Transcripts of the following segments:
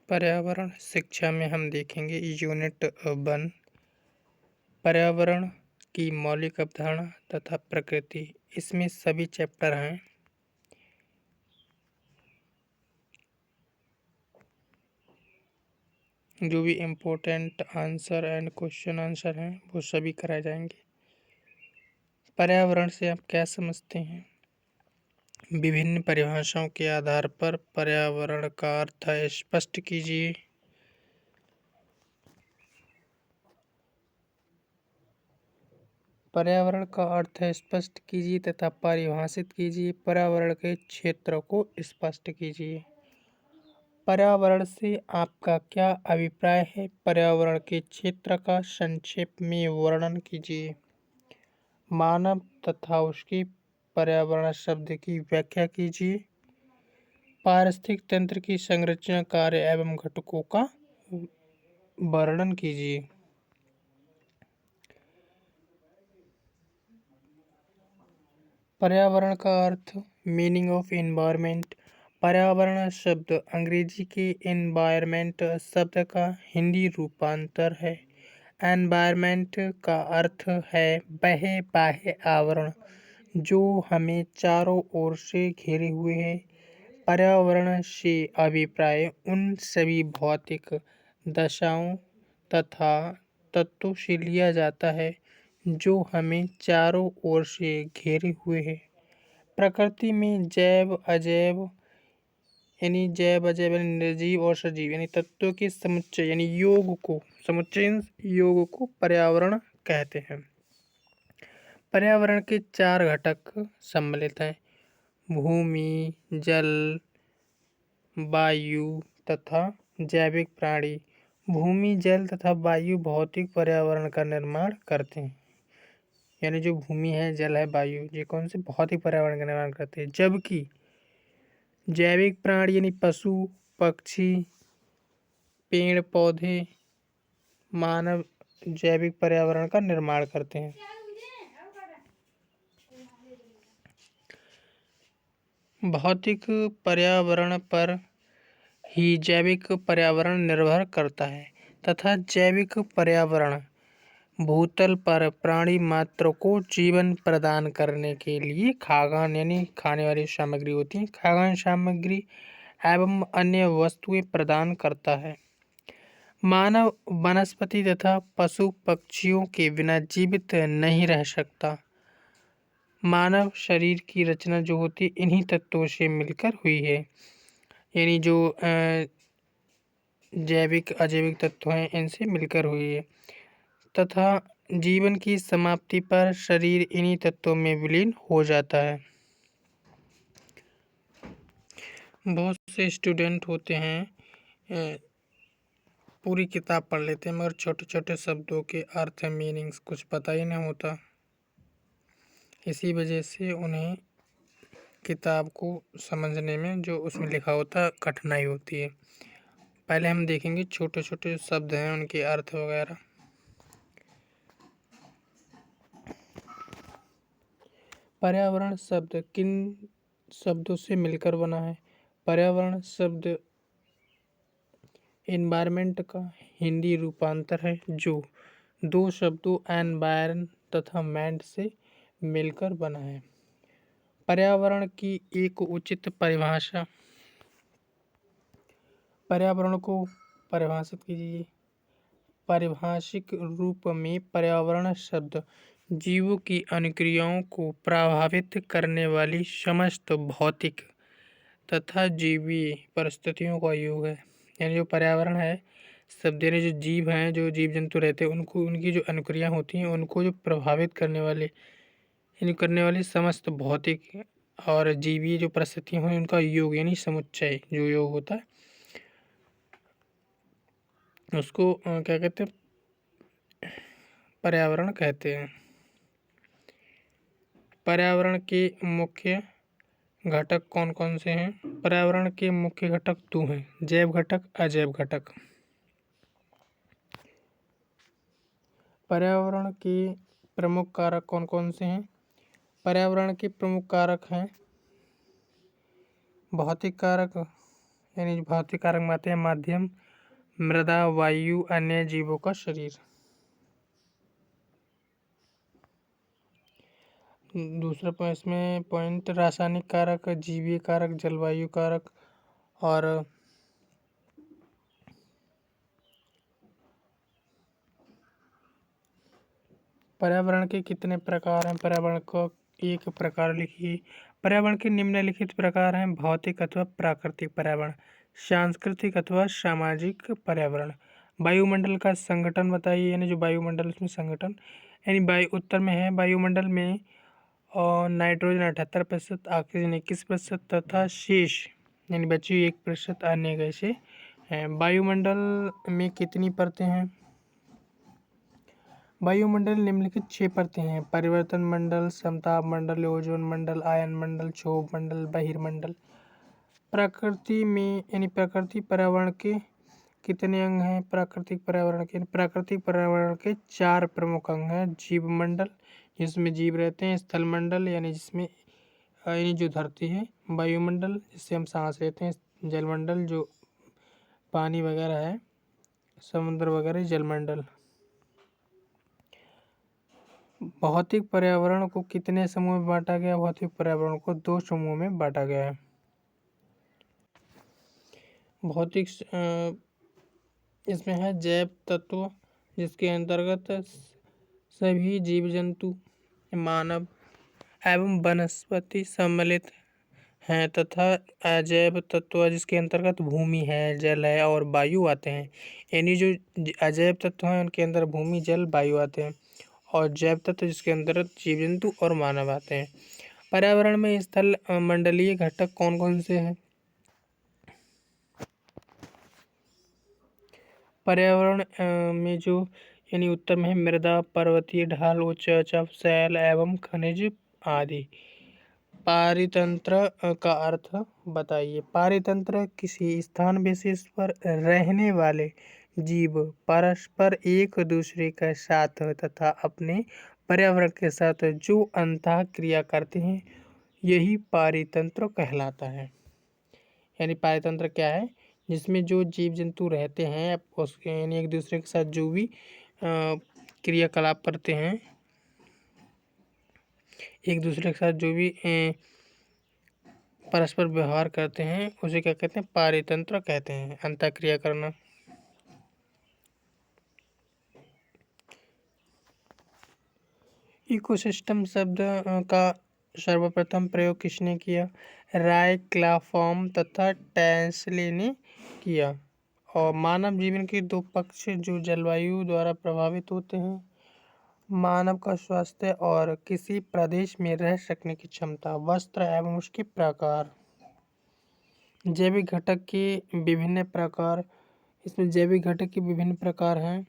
पर्यावरण शिक्षा में हम देखेंगे यूनिट 1 पर्यावरण की मौलिक अवधारणा तथा प्रकृति। इसमें सभी चैप्टर हैं। जो भी important answer and question answer हैं वो सभी कराए जाएंगे। पर्यावरण से आप क्या समझते हैं? विभिन्न परिभाषाओं के आधार पर पर्यावरण का अर्थ स्पष्ट कीजिए। पर्यावरण का अर्थ स्पष्ट कीजिए तथा परिभाषित कीजिए। पर्यावरण के क्षेत्र को स्पष्ट कीजिए। पर्यावरण से आपका क्या अभिप्राय है? पर्यावरण के क्षेत्र का संक्षेप में वर्णन कीजिए। मानव तथा उसके पर्यावरण शब्द की व्याख्या कीजिए। पारिस्थितिक तंत्र की संरचना, कार्य एवं घटकों का वर्णन कीजिए। पर्यावरण का अर्थ, मीनिंग ऑफ एनवायरनमेंट। पर्यावरण शब्द अंग्रेजी के एनवायरनमेंट शब्द का हिंदी रूपांतर है। एनवायरनमेंट का अर्थ है वह बाह्य आवरण जो हमें चारों ओर से घेरे हुए है। पर्यावरण से अभिप्राय उन सभी भौतिक दशाओं तथा तत्वों से लिया जाता है जो हमें चारों ओर से घेरे हुए है। प्रकृति में जैव अजैव यानी निर्जीव और सजीव यानी तत्वों के समुच्चय यानी योग को पर्यावरण कहते हैं। पर्यावरण के 4 घटक सम्मिलित हैं: भूमि, जल, वायु तथा जैविक प्राणी। भूमि, जल तथा वायु भौतिक पर्यावरण का निर्माण करते हैं। यानी जो भूमि है, जल है, वायु, ये कौन से भौतिक पर्यावरण का निर्माण करते हैं। जबकि जैविक प्राणी यानी पशु, पक्षी, पेड़ पौधे, मानव जैविक पर्यावरण का निर्माण करते हैं। भौतिक पर्यावरण पर ही जैविक पर्यावरण निर्भर करता है तथा जैविक पर्यावरण भूतल पर प्राणी मात्र को जीवन प्रदान करने के लिए खाद्यान्न यानी खाने वाली सामग्री होती है, खाद्यान्न सामग्री एवं अन्य वस्तुएं प्रदान करता है। मानव वनस्पति तथा पशु पक्षियों के बिना जीवित नहीं रह सकता। मानव शरीर की रचना जो होती है इन्हीं तत्वों से मिलकर हुई है। यानी जो जैविक अजैविक तत्व हैं इनसे मिलकर हुई है तथा जीवन की समाप्ति पर शरीर इन्हीं तत्वों में विलीन हो जाता है। बहुत से स्टूडेंट होते हैं पूरी किताब पढ़ लेते हैं मगर छोटे छोटे शब्दों के अर्थ मीनिंग्स कुछ पता ही नहीं होता। इसी वजह से उन्हें किताब को समझने में जो उसमें लिखा होता है कठिनाई होती है। पहले हम देखेंगे छोटे छोटे शब्द हैं उनके अर्थ वगैरह। पर्यावरण शब्द किन शब्दों से मिलकर बना है? पर्यावरण शब्द एनवायरनमेंट का हिंदी रूपांतर है जो 2 शब्दों एनवायरन तथा मेंट से मिलकर बना है। पर्यावरण की एक उचित परिभाषा। पर्यावरण को परिभाषित कीजिए। पारिभाषिक रूप में पर्यावरण शब्द जीवों की अनुक्रियाओं को प्रभावित करने वाली समस्त भौतिक तथा जीवीय परिस्थितियों का योग है। यानी जो पर्यावरण है शब्द यानी जो जीव हैं, जो जीव जंतु रहते हैं उनको उनकी जो अनुक्रिया होती हैं उनको जो प्रभावित करने वाली समस्त भौतिक और जीवीय जो परिस्थितियाँ हैं उनका योग यानी समुच्चय जो योग होता है उसको क्या कहते हैं? पर्यावरण कहते हैं। पर्यावरण के मुख्य घटक कौन कौन से हैं? पर्यावरण के मुख्य घटक 2 हैं: जैव घटक, अजैव घटक। पर्यावरण के प्रमुख कारक कौन कौन से हैं? पर्यावरण के प्रमुख कारक हैं भौतिक कारक, यानी जो भौतिक कारक माते हैं माध्यम, मृदा, वायु, अन्य जीवों का शरीर। दूसरा इसमें पॉइंट रासायनिक कारक, जीवीय कारक, जलवायु कारक और पर्यावरण के कितने प्रकार हैं। पर्यावरण को एक प्रकार लिखिए। पर्यावरण के निम्नलिखित प्रकार हैं: भौतिक अथवा प्राकृतिक पर्यावरण, सांस्कृतिक अथवा सामाजिक पर्यावरण। वायुमंडल का संगठन बताइए, यानी जो वायुमंडल उसमें संगठन, यानी वायु उत्तर में है वायुमंडल में और नाइट्रोजन 78%, ऑक्सीजन 21% तथा शेष यानी बची 1% अन्य गैसें हैं। वायुमंडल में कितनी परतें हैं? वायुमंडल निम्नलिखित 6 परतें हैं: परिवर्तन मंडल, समताप मंडल, ओजोन मंडल, आयन मंडल, क्षोभ मंडल, बहिर्मंडल। प्रकृति में यानी प्रकृति पर्यावरण के कितने अंग हैं? प्राकृतिक पर्यावरण के 4 प्रमुख अंग हैं: जीव मंडल जिसमें जीव रहते हैं, स्थल मंडल यानी जिसमें यानी जो धरती है, वायुमंडल जिससे हम सांस लेते हैं, जलमंडल जो पानी वगैरह है, समुद्र वगैरह, जलमंडल। भौतिक पर्यावरण को कितने समूह में बांटा गया? भौतिक पर्यावरण को 2 समूह में बांटा गया है। भौतिक इसमें है जैव तत्व जिसके अंतर्गत सभी जीव जंतु, मानव एवं वनस्पति सम्मिलित हैं तथा अजैव तत्व जिसके अंतर्गत भूमि है, जल है और वायु आते हैं। यानी जो अजैव तत्व हैं उनके अंदर भूमि, जल, वायु आते हैं और जैव तत्व जिसके अंतर्गत जीव जंतु और मानव आते हैं। पर्यावरण में स्थल मंडलीय घटक कौन कौन से हैं? पर्यावरण में जो यानी उत्तर में है मृदा, पर्वतीय ढाल, उच्च शैल एवं खनिज आदि। पारितंत्र का अर्थ बताइए। पारितंत्र किसी स्थान विशेष पर रहने वाले जीव परस्पर एक दूसरे के साथ तथा अपने पर्यावरण के साथ जो अंतः क्रिया करते हैं यही पारितंत्र कहलाता है। यानी पारितंत्र क्या है? जिसमें जो जीव जंतु रहते हैं उसके यानी एक दूसरे के साथ जो भी क्रियाकलाप करते हैं, एक दूसरे के साथ जो भी परस्पर व्यवहार करते हैं उसे क्या कहते हैं? पारितंत्र कहते हैं, अंतःक्रिया करना। इकोसिस्टम शब्द का सर्वप्रथम प्रयोग किसने किया? रायक्लाफॉर्म तथा टैंसले ने किया। और मानव जीवन के 2 पक्ष जो जलवायु द्वारा प्रभावित होते हैं, मानव का स्वास्थ्य और किसी प्रदेश में रह सकने की क्षमता, वस्त्र एवं उसके प्रकार। जैविक घटक के विभिन्न प्रकार। इसमें जैविक घटक के विभिन्न प्रकार हैं।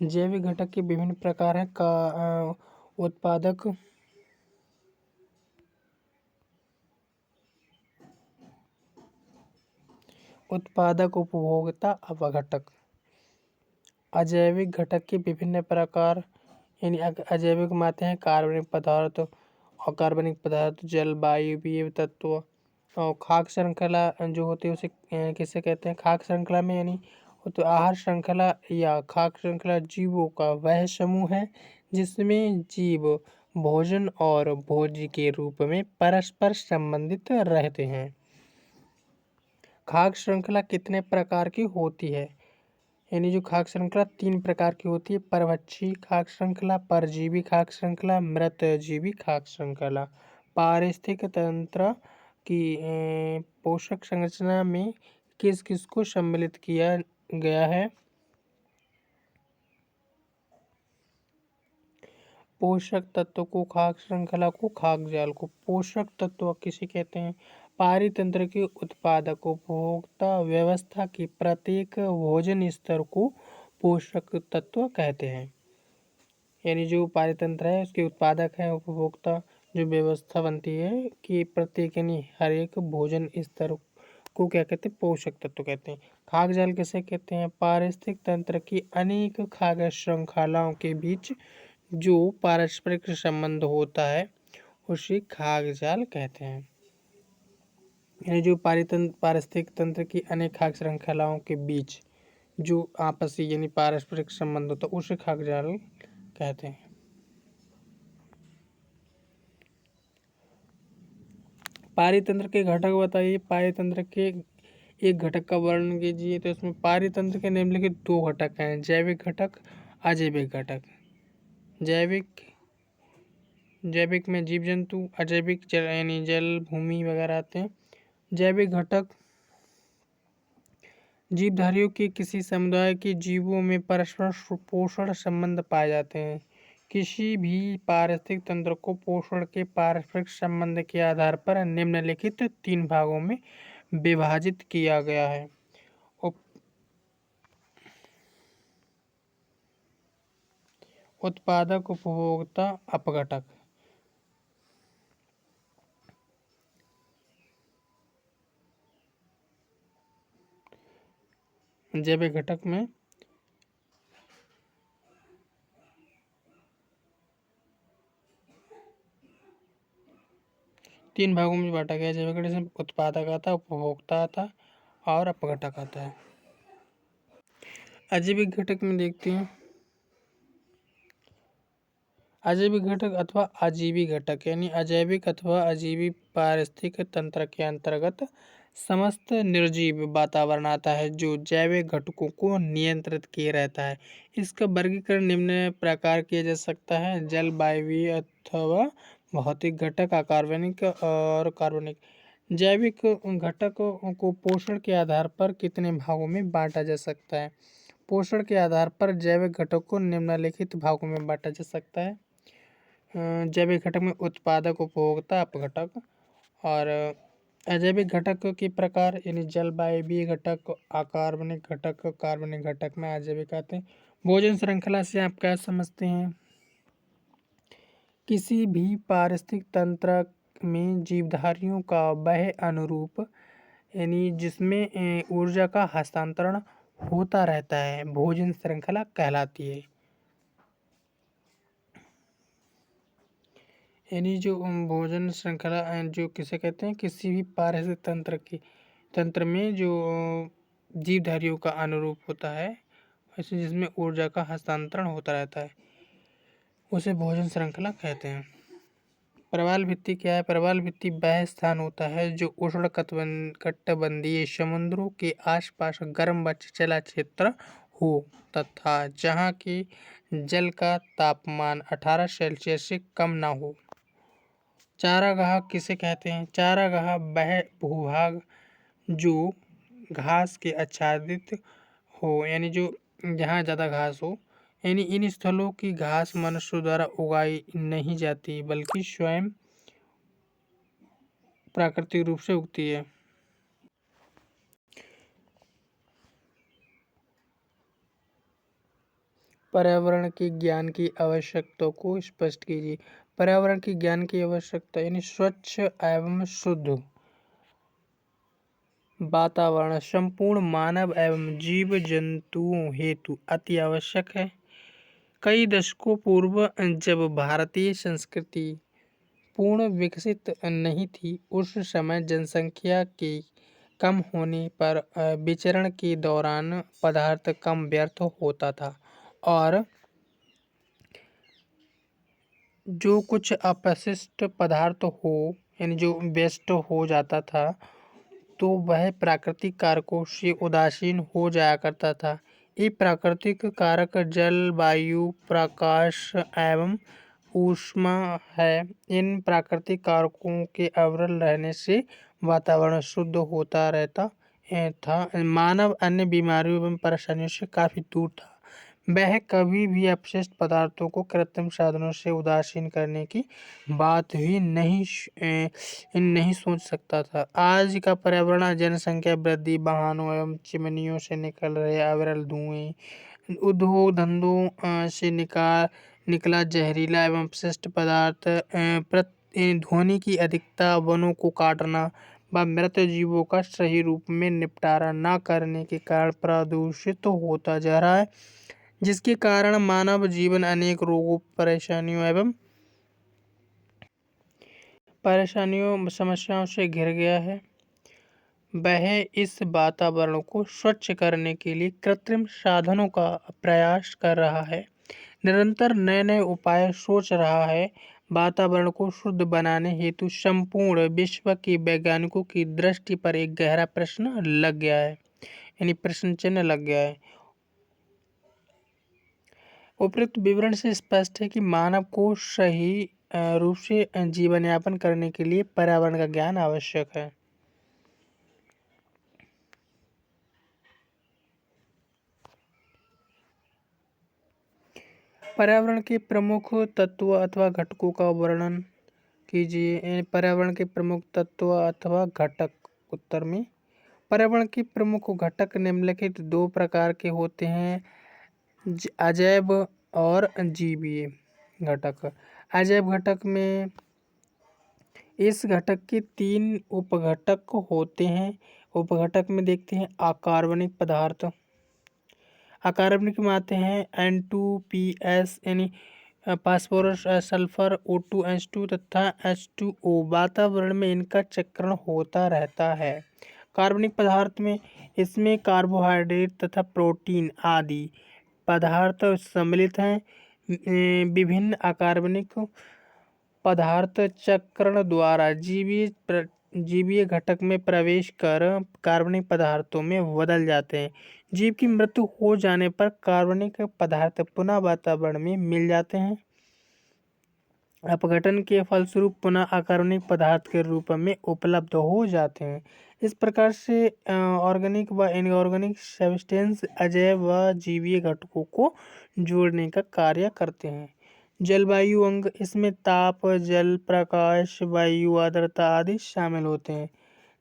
जैविक घटक के विभिन्न प्रकार हैं का उत्पादक, उपभोक्ता, अपघटक। अजैविक घटक के विभिन्न प्रकार यानी अजैविक में आते हैं कार्बनिक पदार्थ, अकार्बनिक पदार्थ, जल, वायु, जैव तत्व। और खाद्य श्रृंखला जो होती है उसे किसे कहते हैं? खाद्य श्रृंखला में यानी तो आहार श्रृंखला या खाद्य श्रृंखला जीवों का वह समूह है जिसमें जीव भोजन और भोज्य के रूप में परस्पर संबंधित रहते हैं। खाद्य श्रृंखला कितने प्रकार की होती है? यानी जो खाद्य श्रृंखला 3 प्रकार की होती है: परभक्षी खाद्य श्रृंखला, परजीवी खाद्य श्रृंखला, मृतजीवी खाद्य श्रृंखला। पारिस्थितिक तंत्र की पोषक संरचना में किस किस को सम्मिलित किया गया है? पोषक तत्व को, खाद्य श्रृंखला को, खाद्य जाल को। पोषक तत्व किसे कहते हैं? पारितंत्र के उत्पादक उपभोक्ता व्यवस्था की प्रत्येक भोजन स्तर को पोषक तत्व कहते हैं। यानी जो पारितंत्र है उसके उत्पादक है, उपभोक्ता जो व्यवस्था बनती है कि प्रत्येक यानी हर एक भोजन स्तर को क्या कहते हैं? पोषक तत्व कहते हैं। खाद्य जाल किसे कहते हैं? पारिस्थितिक तंत्र की अनेक खाद्य श्रृंखलाओं के बीच जो पारस्परिक संबंध होता है उसे खाद्य जाल कहते हैं। यानी जो पारिस्थितिक तंत्र की अनेक खाद्य श्रृंखलाओं के बीच जो आपसी यानी पारस्परिक संबंध होता है उसे खाद्य जाल कहते हैं। पारितंत्र के घटक बताइए। पारितंत्र के एक घटक का वर्णन कीजिए। तो इसमें पारितंत्र के निम्नलिखित दो घटक हैं, जैविक घटक, अजैविक घटक। जैविक जैविक में जीव जंतु, अजैविक जल यानी जल भूमि वगैरह आते हैं। जैविक घटक जीवधारियों के किसी समुदाय के जीवों में परस्पर पोषण संबंध पाए जाते हैं। किसी भी पारिस्थितिक तंत्र को पोषण के पारस्परिक संबंध के आधार पर निम्नलिखित 3 भागों में विभाजित किया गया है। उत्पादक, उपभोक्ता, अपघटक। जैविक घटक में 3 भागों में बांटा गया है। जैविक घटक में उत्पादक आता है, उपभोक्ता आता है और अपघटक आता है। अजैविक घटक में देखते हैं। अजैविक घटक अथवा अजीवी घटक यानी अजैविक अथवा अजीवी पारिस्थितिक तंत्र के अंतर्गत समस्त निर्जीव वातावरण आता है जो जैविक घटकों को नियंत्रित किए रहता है। इसका वर्गीकरण निम्न प्रकार किया जा सकता है। जलवायवीय अथवा भौतिक घटक, अकार्बनिक और कार्बनिक। जैविक घटक को पोषण के आधार पर कितने भागों में बांटा जा सकता है। पोषण के आधार पर जैविक घटक को निम्नलिखित भागों में बांटा जा सकता है। जैविक घटक में उत्पादक, उपभोक्ता, अपघटक। और अजैविक घटक के प्रकार यानी जलवायवीय घटक, अकार्बनिक घटक, कार्बनिक घटक में अजैविक आते हैं। भोजन श्रृंखला से आप क्या समझते हैं। किसी भी पारिस्थितिक तंत्र में जीवधारियों का वह अनुरूप यानी जिसमें ऊर्जा का हस्तांतरण होता रहता है भोजन श्रृंखला कहलाती है। यानी जो भोजन श्रृंखला जो किसे कहते हैं, किसी भी पारिस्थितिक तंत्र में जो जीवधारियों का अनुरूप होता है वैसे जिसमें ऊर्जा का हस्तांतरण होता रहता है उसे भोजन श्रृंखला कहते हैं। प्रवाल भित्ति क्या है। प्रवाल भित्ति वह स्थान होता है जो उष्णकटिबंधीय समुद्रों के आसपास गर्म व छिछला क्षेत्र हो तथा जहाँ की जल का तापमान 18 सेल्सियस से कम न हो। चारागाह किसे कहते हैं। चारागाह वह भूभाग जो घास के आच्छादित हो यानी जो जहाँ ज़्यादा घास हो। यानी इन स्थलों की घास मनुष्य द्वारा उगाई नहीं जाती बल्कि स्वयं प्राकृतिक रूप से उगती है। पर्यावरण के ज्ञान की आवश्यकता को स्पष्ट कीजिए। पर्यावरण की ज्ञान की आवश्यकता यानी स्वच्छ एवं शुद्ध वातावरण संपूर्ण मानव एवं जीव जंतुओं हेतु अति आवश्यक है। कई दशकों पूर्व जब भारतीय संस्कृति पूर्ण विकसित नहीं थी उस समय जनसंख्या के कम होने पर विचरण के दौरान पदार्थ कम व्यर्थ होता था और जो कुछ अपशिष्ट पदार्थ हो यानी जो वेस्ट हो जाता था तो वह प्राकृतिक कारकों से उदासीन हो जाया करता था। ये प्राकृतिक कारक जल, वायु, प्रकाश एवं ऊष्मा है। इन प्राकृतिक कारकों के अविरल रहने से वातावरण शुद्ध होता रहता था। मानव अन्य बीमारियों एवं परेशानियों से काफ़ी दूर था। वह कभी भी अपशिष्ट पदार्थों को कृत्रिम साधनों से उदासीन करने की बात ही नहीं सोच सकता था। आज का पर्यावरण जनसंख्या वृद्धि, वाहनों एवं चिमनियों से निकल रहे अविरल धुएं, उद्योग धंधों से निकला जहरीला एवं अपशिष्ट पदार्थ, ध्वनि की अधिकता, वनों को काटना व मृत जीवों का सही रूप में निपटारा न करने के कारण प्रदूषित होता जा रहा है जिसके कारण मानव जीवन अनेक रोगों, परेशानियों समस्याओं से घिर गया है। वह इस वातावरण को स्वच्छ करने के लिए कृत्रिम साधनों का प्रयास कर रहा है, निरंतर नए नए उपाय सोच रहा है। वातावरण को शुद्ध बनाने हेतु संपूर्ण विश्व के वैज्ञानिकों की दृष्टि पर एक गहरा प्रश्न लग गया है, यानी प्रश्न चिन्ह लग गया है। उपरोक्त विवरण से स्पष्ट है कि मानव को सही रूप से जीवन यापन करने के लिए पर्यावरण का ज्ञान आवश्यक है। पर्यावरण के प्रमुख तत्व अथवा घटकों का वर्णन कीजिए। पर्यावरण के प्रमुख तत्व अथवा घटक। उत्तर में पर्यावरण के प्रमुख घटक निम्नलिखित दो प्रकार के होते हैं, अजैव और जीवीय घटक। अजैव घटक में इस घटक के तीन उपघटक होते हैं। उपघटक में देखते हैं अकार्बनिक पदार्थ। अकार्बनिक में आते हैं N2PS यानी फास्फोरस, सल्फर, O2H2 तथा H2O। वातावरण में इनका चक्रण होता रहता है। कार्बनिक पदार्थ में इसमें कार्बोहाइड्रेट तथा प्रोटीन आदि पदार्थ सम्मिलित हैं। विभिन्न अकार्बनिक पदार्थ चक्रण द्वारा जीवीय घटक में प्रवेश कर कार्बनिक पदार्थों में बदल जाते हैं। जीव की मृत्यु हो जाने पर कार्बनिक पदार्थ पुनः वातावरण में मिल जाते हैं। अपघटन के फलस्वरूप पुनः अकार्बनिक पदार्थ के रूप में उपलब्ध हो जाते हैं। इस प्रकार से ऑर्गेनिक व इनऑर्गेनिक सब्सटेंस अजैव व जीवीय घटकों को जोड़ने का कार्य करते हैं। जलवायु अंग, इसमें ताप, जल, प्रकाश, वायु, आर्द्रता आदि शामिल होते हैं।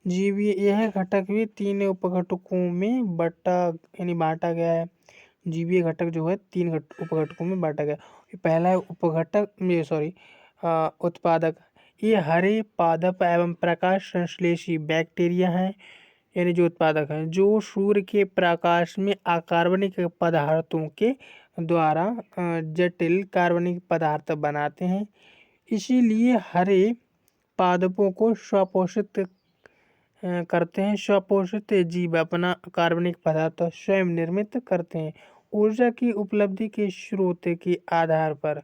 जीवीय यह घटक भी तीन उपघटकों में बांटा गया है। जीवीय घटक जो है तीन उपघटकों में बांटा गया। पहला है उत्पादक। ये हरे पादप एवं प्रकाश संश्लेषी बैक्टीरिया हैं, यानी जो उत्पादक हैं, जो सूर्य के प्रकाश में अकार्बनिक पदार्थों के द्वारा जटिल कार्बनिक पदार्थ बनाते हैं। इसीलिए हरे पादपों को स्वपोषित करते हैं। स्वपोषित जीव अपना कार्बनिक पदार्थ स्वयं निर्मित करते हैं। ऊर्जा की उपलब्धि के स्रोत के आधार पर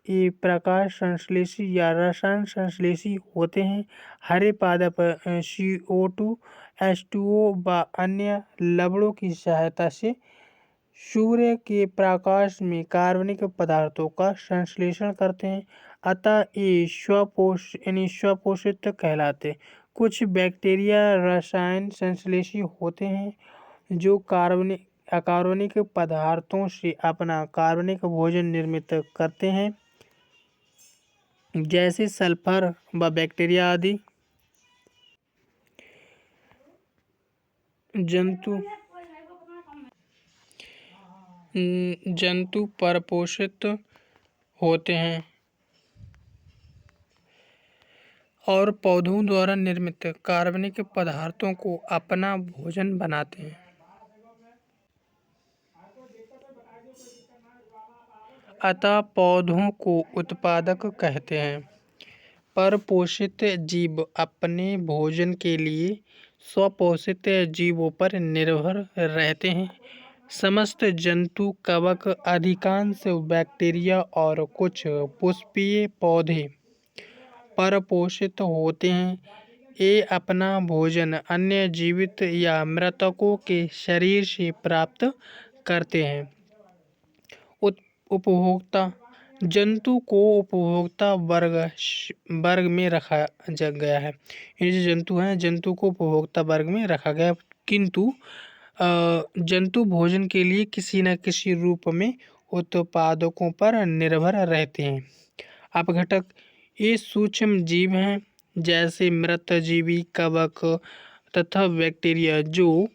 ये प्रकाश संश्लेषी या रसायन संश्लेषी होते हैं। हरे पादप CO2, H2O व अन्य लवणों की सहायता से सूर्य के प्रकाश में कार्बनिक पदार्थों का संश्लेषण करते हैं, अतः ये स्वपोषित कहलाते हैं। कुछ बैक्टीरिया रसायन संश्लेषी होते हैं जो अकार्बनिक पदार्थों से अपना कार्बनिक भोजन निर्मित करते हैं, जैसे सल्फर व बैक्टीरिया आदि। जंतु परपोषित होते हैं और पौधों द्वारा निर्मित कार्बनिक पदार्थों को अपना भोजन बनाते हैं। अतः पौधों को उत्पादक कहते हैं। परपोषित जीव अपने भोजन के लिए स्वपोषित जीवों पर निर्भर रहते हैं। समस्त जंतु, कवक, अधिकांश बैक्टीरिया और कुछ पुष्पीय पौधे परपोषित होते हैं। ये अपना भोजन अन्य जीवित या मृतकों के शरीर से प्राप्त करते हैं। उपभोक्ता जंतु को उपभोक्ता वर्ग में रखा गया है। ये जो जंतु हैं, जंतु को उपभोक्ता वर्ग में रखा गया, किंतु जंतु भोजन के लिए किसी न किसी रूप में उत्पादकों पर निर्भर रहते हैं। अपघटक ये सूक्ष्म जीव हैं, जैसे मृतजीवी, कवक तथा बैक्टीरिया, जो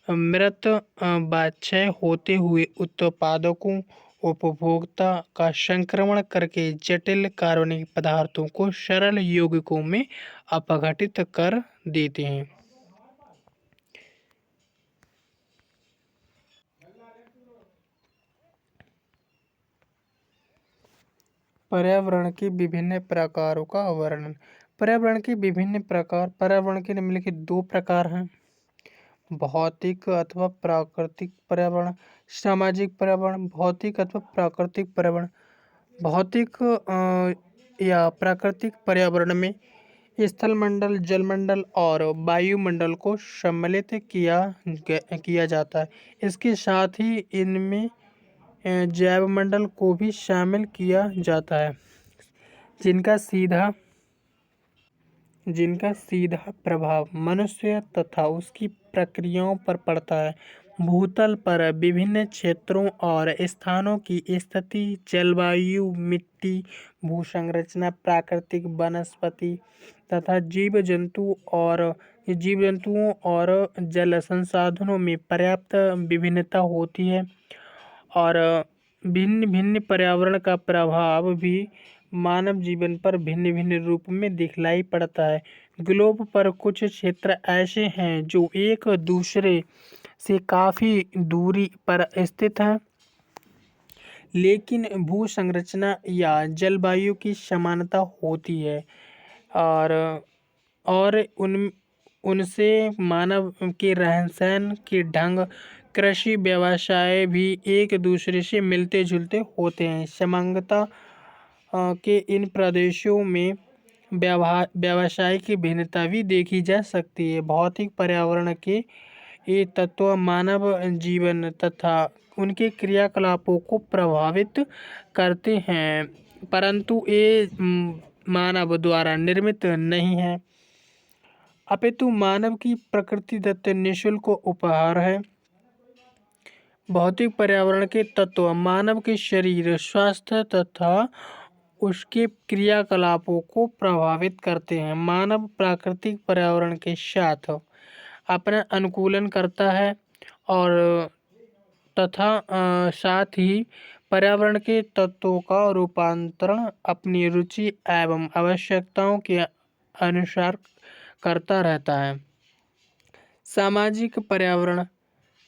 मृत व क्षय होते हुए उत्पादकों उपभोक्ता का संक्रमण करके जटिल कार्बनिक पदार्थों को सरल यौगिकों में अपघटित कर देते हैं। पर्यावरण के विभिन्न प्रकारों का वर्णन। पर्यावरण के निम्नलिखित दो प्रकार हैं। भौतिक अथवा प्राकृतिक पर्यावरण। सामाजिक पर्यावरण, भौतिक अथवा प्राकृतिक पर्यावरण। भौतिक या प्राकृतिक पर्यावरण में स्थलमंडल, जलमंडल और वायुमंडल को सम्मिलित किया जाता है। इसके साथ ही इनमें जैवमंडल को भी शामिल किया जाता है, जिनका सीधा जिनका सीधा प्रभाव मनुष्य तथा उसकी प्रक्रियाओं पर पड़ता है। भूतल पर विभिन्न क्षेत्रों और स्थानों की स्थिति, जलवायु, मिट्टी, भूसंरचना, प्राकृतिक वनस्पति तथा जीव जंतुओं और जल संसाधनों में पर्याप्त विभिन्नता होती है। और भिन्न भिन्न पर्यावरण का प्रभाव भी मानव जीवन पर भिन्न भिन्न रूप में दिखलाई पड़ता है। ग्लोब पर कुछ क्षेत्र ऐसे हैं जो एक दूसरे से काफ़ी दूरी पर स्थित हैं, लेकिन भू संरचना या जलवायु की समानता होती है। और उनसे मानव के रहन सहन के ढंग, कृषि व्यवसाय भी एक दूसरे से मिलते जुलते होते हैं। समांगता के इन प्रदेशों में व्यवसाय की भिन्नता भी देखी जा सकती है। भौतिक पर्यावरण के ये तत्व मानव जीवन तथा उनके क्रियाकलापों को प्रभावित करते हैं, परंतु ये मानव द्वारा निर्मित नहीं है, अपितु मानव की प्रकृति दत्त निःशुल्क उपहार है। भौतिक पर्यावरण के तत्व मानव के शरीर, स्वास्थ्य तथा उसके क्रियाकलापों को प्रभावित करते हैं। मानव प्राकृतिक पर्यावरण के साथ अपना अनुकूलन करता है और तथा साथ ही पर्यावरण के तत्वों का रूपांतरण अपनी रुचि एवं आवश्यकताओं के अनुसार करता रहता है। सामाजिक पर्यावरण।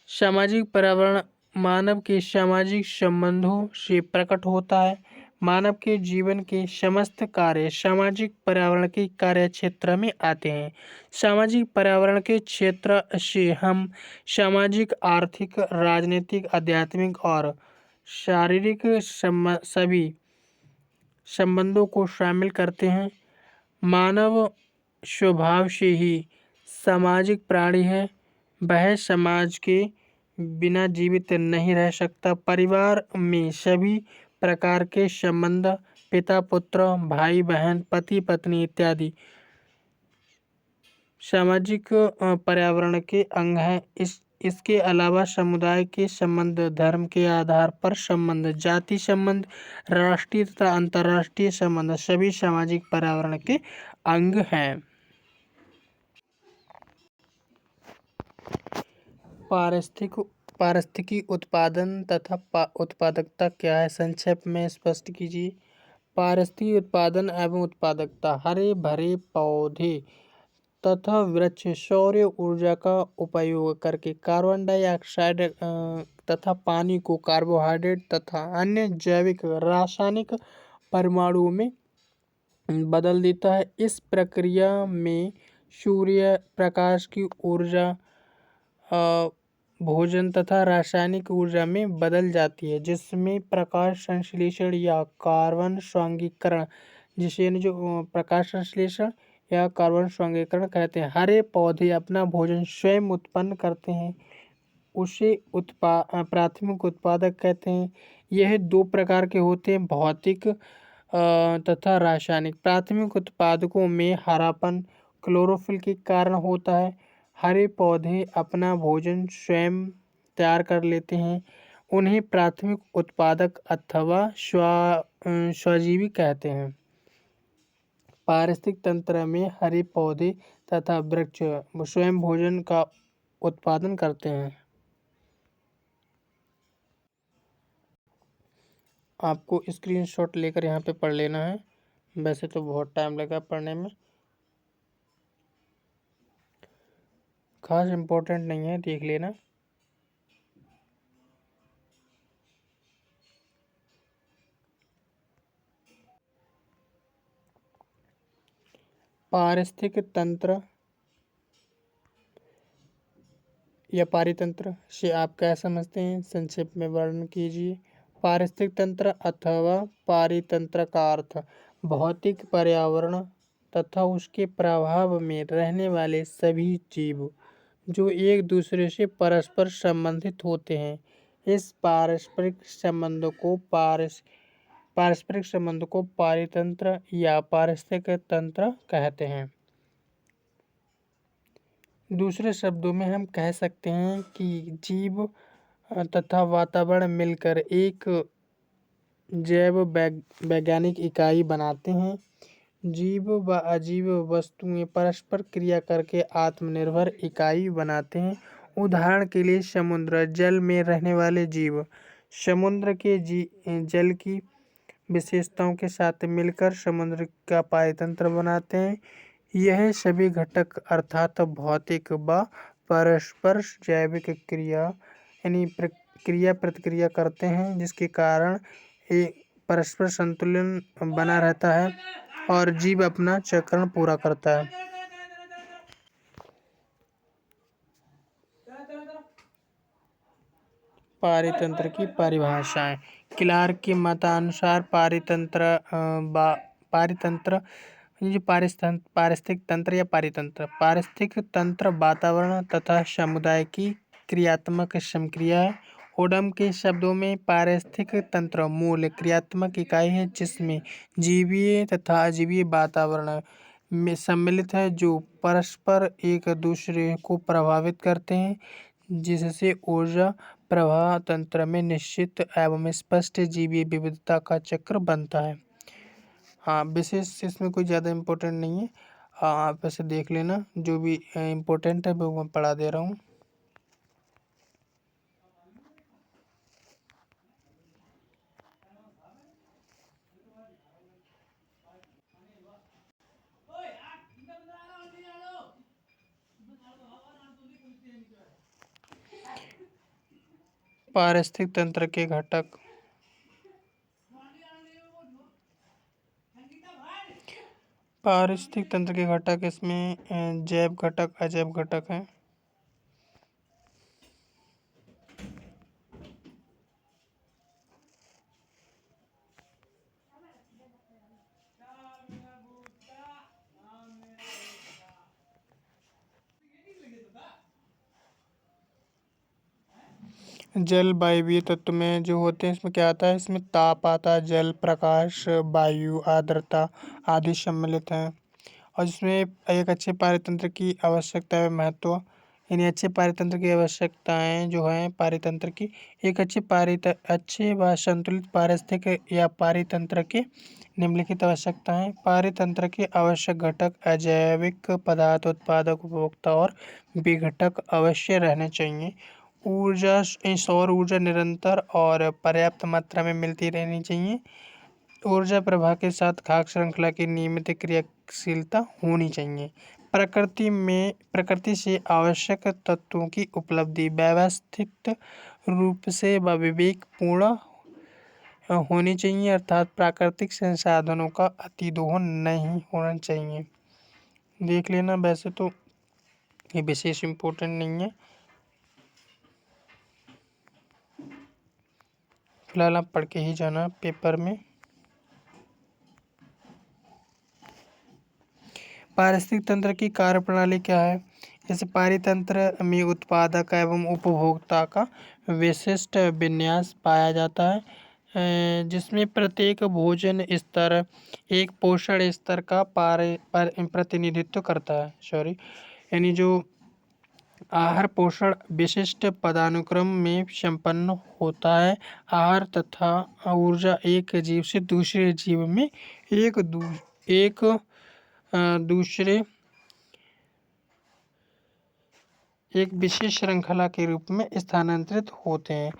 सामाजिक पर्यावरण मानव के सामाजिक संबंधों से प्रकट होता है। मानव के जीवन के समस्त कार्य सामाजिक पर्यावरण के कार्य क्षेत्र में आते हैं। सामाजिक पर्यावरण के क्षेत्र से हम सामाजिक, आर्थिक, राजनीतिक, आध्यात्मिक और शारीरिक सभी संबंधों को शामिल करते हैं। मानव स्वभाव से ही सामाजिक प्राणी है। वह समाज के बिना जीवित नहीं रह सकता। परिवार में सभी प्रकार के संबंध, पिता पुत्र, भाई बहन, पति पत्नी इत्यादि सामाजिक पर्यावरण के अंग हैं। इसके अलावा समुदाय के संबंध, धर्म के आधार पर संबंध, जाति संबंध, राष्ट्रीय तथा अंतर्राष्ट्रीय संबंध सभी सामाजिक पर्यावरण के अंग हैं। पारिस्थितिकी उत्पादन तथा उत्पादकता क्या है, संक्षेप में स्पष्ट कीजिए। पारिस्थितिकी उत्पादन एवं उत्पादकता हरे भरे पौधे तथा वृक्ष सौर ऊर्जा का उपयोग करके कार्बन डाइऑक्साइड तथा पानी को कार्बोहाइड्रेट तथा अन्य जैविक रासायनिक परमाणुओं में बदल देता है। इस प्रक्रिया में सूर्य प्रकाश की ऊर्जा भोजन तथा रासायनिक ऊर्जा में बदल जाती है, जिसमें प्रकाश संश्लेषण या कार्बन स्वांगीकरण जिसे जो प्रकाश संश्लेषण या कार्बन स्वांगीकरण कहते हैं। हरे पौधे अपना भोजन स्वयं उत्पन्न करते हैं, उसे प्राथमिक उत्पादक कहते हैं। यह दो प्रकार के होते हैं, भौतिक तथा रासायनिक। प्राथमिक उत्पादकों में हरापन क्लोरोफिल के कारण होता है। हरे पौधे अपना भोजन स्वयं तैयार कर लेते हैं, उन्हें प्राथमिक उत्पादक अथवा स्वजीवी कहते हैं। पारिस्थितिक तंत्र में हरे पौधे तथा वृक्ष स्वयं भोजन का उत्पादन करते हैं। आपको स्क्रीनशॉट लेकर यहाँ पे पढ़ लेना है, वैसे तो बहुत टाइम लगा पढ़ने में, खास इम्पोर्टेंट नहीं है, देख लेना। पारिस्थितिक तंत्र या पारितंत्र से आप क्या समझते हैं, संक्षेप में वर्णन कीजिए। पारिस्थितिक तंत्र अथवा पारितंत्र का अर्थ भौतिक पर्यावरण तथा उसके प्रभाव में रहने वाले सभी जीव जो एक दूसरे से परस्पर संबंधित होते हैं। इस पारस्परिक संबंध को पारितंत्र या पारिस्थितिक तंत्र कहते हैं। दूसरे शब्दों में हम कह सकते हैं कि जीव तथा वातावरण मिलकर एक जैव वैज्ञानिक इकाई बनाते हैं। जीव व अजीव वस्तुएं परस्पर क्रिया करके आत्मनिर्भर इकाई बनाते हैं। उदाहरण के लिए समुद्र जल में रहने वाले जीव समुद्र के जल की विशेषताओं के साथ मिलकर समुद्र का पारितंत्र बनाते हैं। यह सभी घटक अर्थात भौतिक व परस्पर जैविक क्रिया यानी क्रिया प्रतिक्रिया करते हैं, जिसके कारण एक परस्पर संतुलन बना रहता है और जीव अपना चक्रण पूरा करता है। पारितंत्र की परिभाषाएं। क्लार्क के मतानुसार पारितंत्र पारिस्थितिक तंत्र या पारिस्थितिक तंत्र वातावरण तथा समुदाय की क्रियात्मक समक्रिया है। ओडम के शब्दों में पारिस्थितिक तंत्र मूल क्रियात्मक इकाई है जिसमें जीवीय तथा अजीवीय वातावरण में सम्मिलित है जो परस्पर एक दूसरे को प्रभावित करते हैं, जिससे ऊर्जा प्रवाह तंत्र में निश्चित एवं स्पष्ट जीवीय विविधता का चक्र बनता है। हाँ, विशेष इसमें कोई ज़्यादा इम्पोर्टेंट नहीं है, आप ऐसे देख लेना, जो भी इम्पोर्टेंट है वो मैं पढ़ा दे रहा हूँ। पारिस्थितिक तंत्र के घटक। पारिस्थितिक तंत्र के घटक इसमें जैव घटक अजैव घटक हैं। जल वायवीय तत्व में जो होते हैं इसमें क्या आता है, इसमें ताप आता है, जल, प्रकाश, वायु, आर्द्रता आदि सम्मिलित हैं। और इसमें एक अच्छे पारितंत्र की आवश्यकता है महत्व। यानी अच्छे पारितंत्र की आवश्यकताएं जो हैं पारितंत्र की, एक अच्छे व संतुलित पारिस्थितिक या पारितंत्र के निम्नलिखित आवश्यकताएं। पारितंत्र के आवश्यक घटक अजैविक पदार्थ, उत्पादक, उपभोक्ता और विघटक अवश्य रहने चाहिए। सौर ऊर्जा निरंतर और पर्याप्त मात्रा में मिलती रहनी चाहिए। ऊर्जा प्रवाह के साथ खाद्य श्रृंखला की नियमित क्रियाशीलता होनी चाहिए। प्रकृति से आवश्यक तत्वों की उपलब्धि व्यवस्थित रूप से व विवेकपूर्ण होनी चाहिए, अर्थात प्राकृतिक संसाधनों का अतिदोहन नहीं होना चाहिए। देख लेना, वैसे तो ये विशेष इम्पोर्टेंट नहीं है, फिलहाल आप पढ़ के ही जाना पेपर में। पारिस्थितिक तंत्र की कार्यप्रणाली क्या है? इस पारितंत्र में उत्पादक एवं उपभोक्ता का विशिष्ट विन्यास पाया जाता है, जिसमें प्रत्येक भोजन स्तर एक पोषण स्तर का प्रतिनिधित्व करता है। यानी जो आहार पोषण विशिष्ट पदानुक्रम में संपन्न होता है। आहार तथा ऊर्जा एक जीव से दूसरे जीव में एक विशेष श्रृंखला के रूप में स्थानांतरित होते हैं,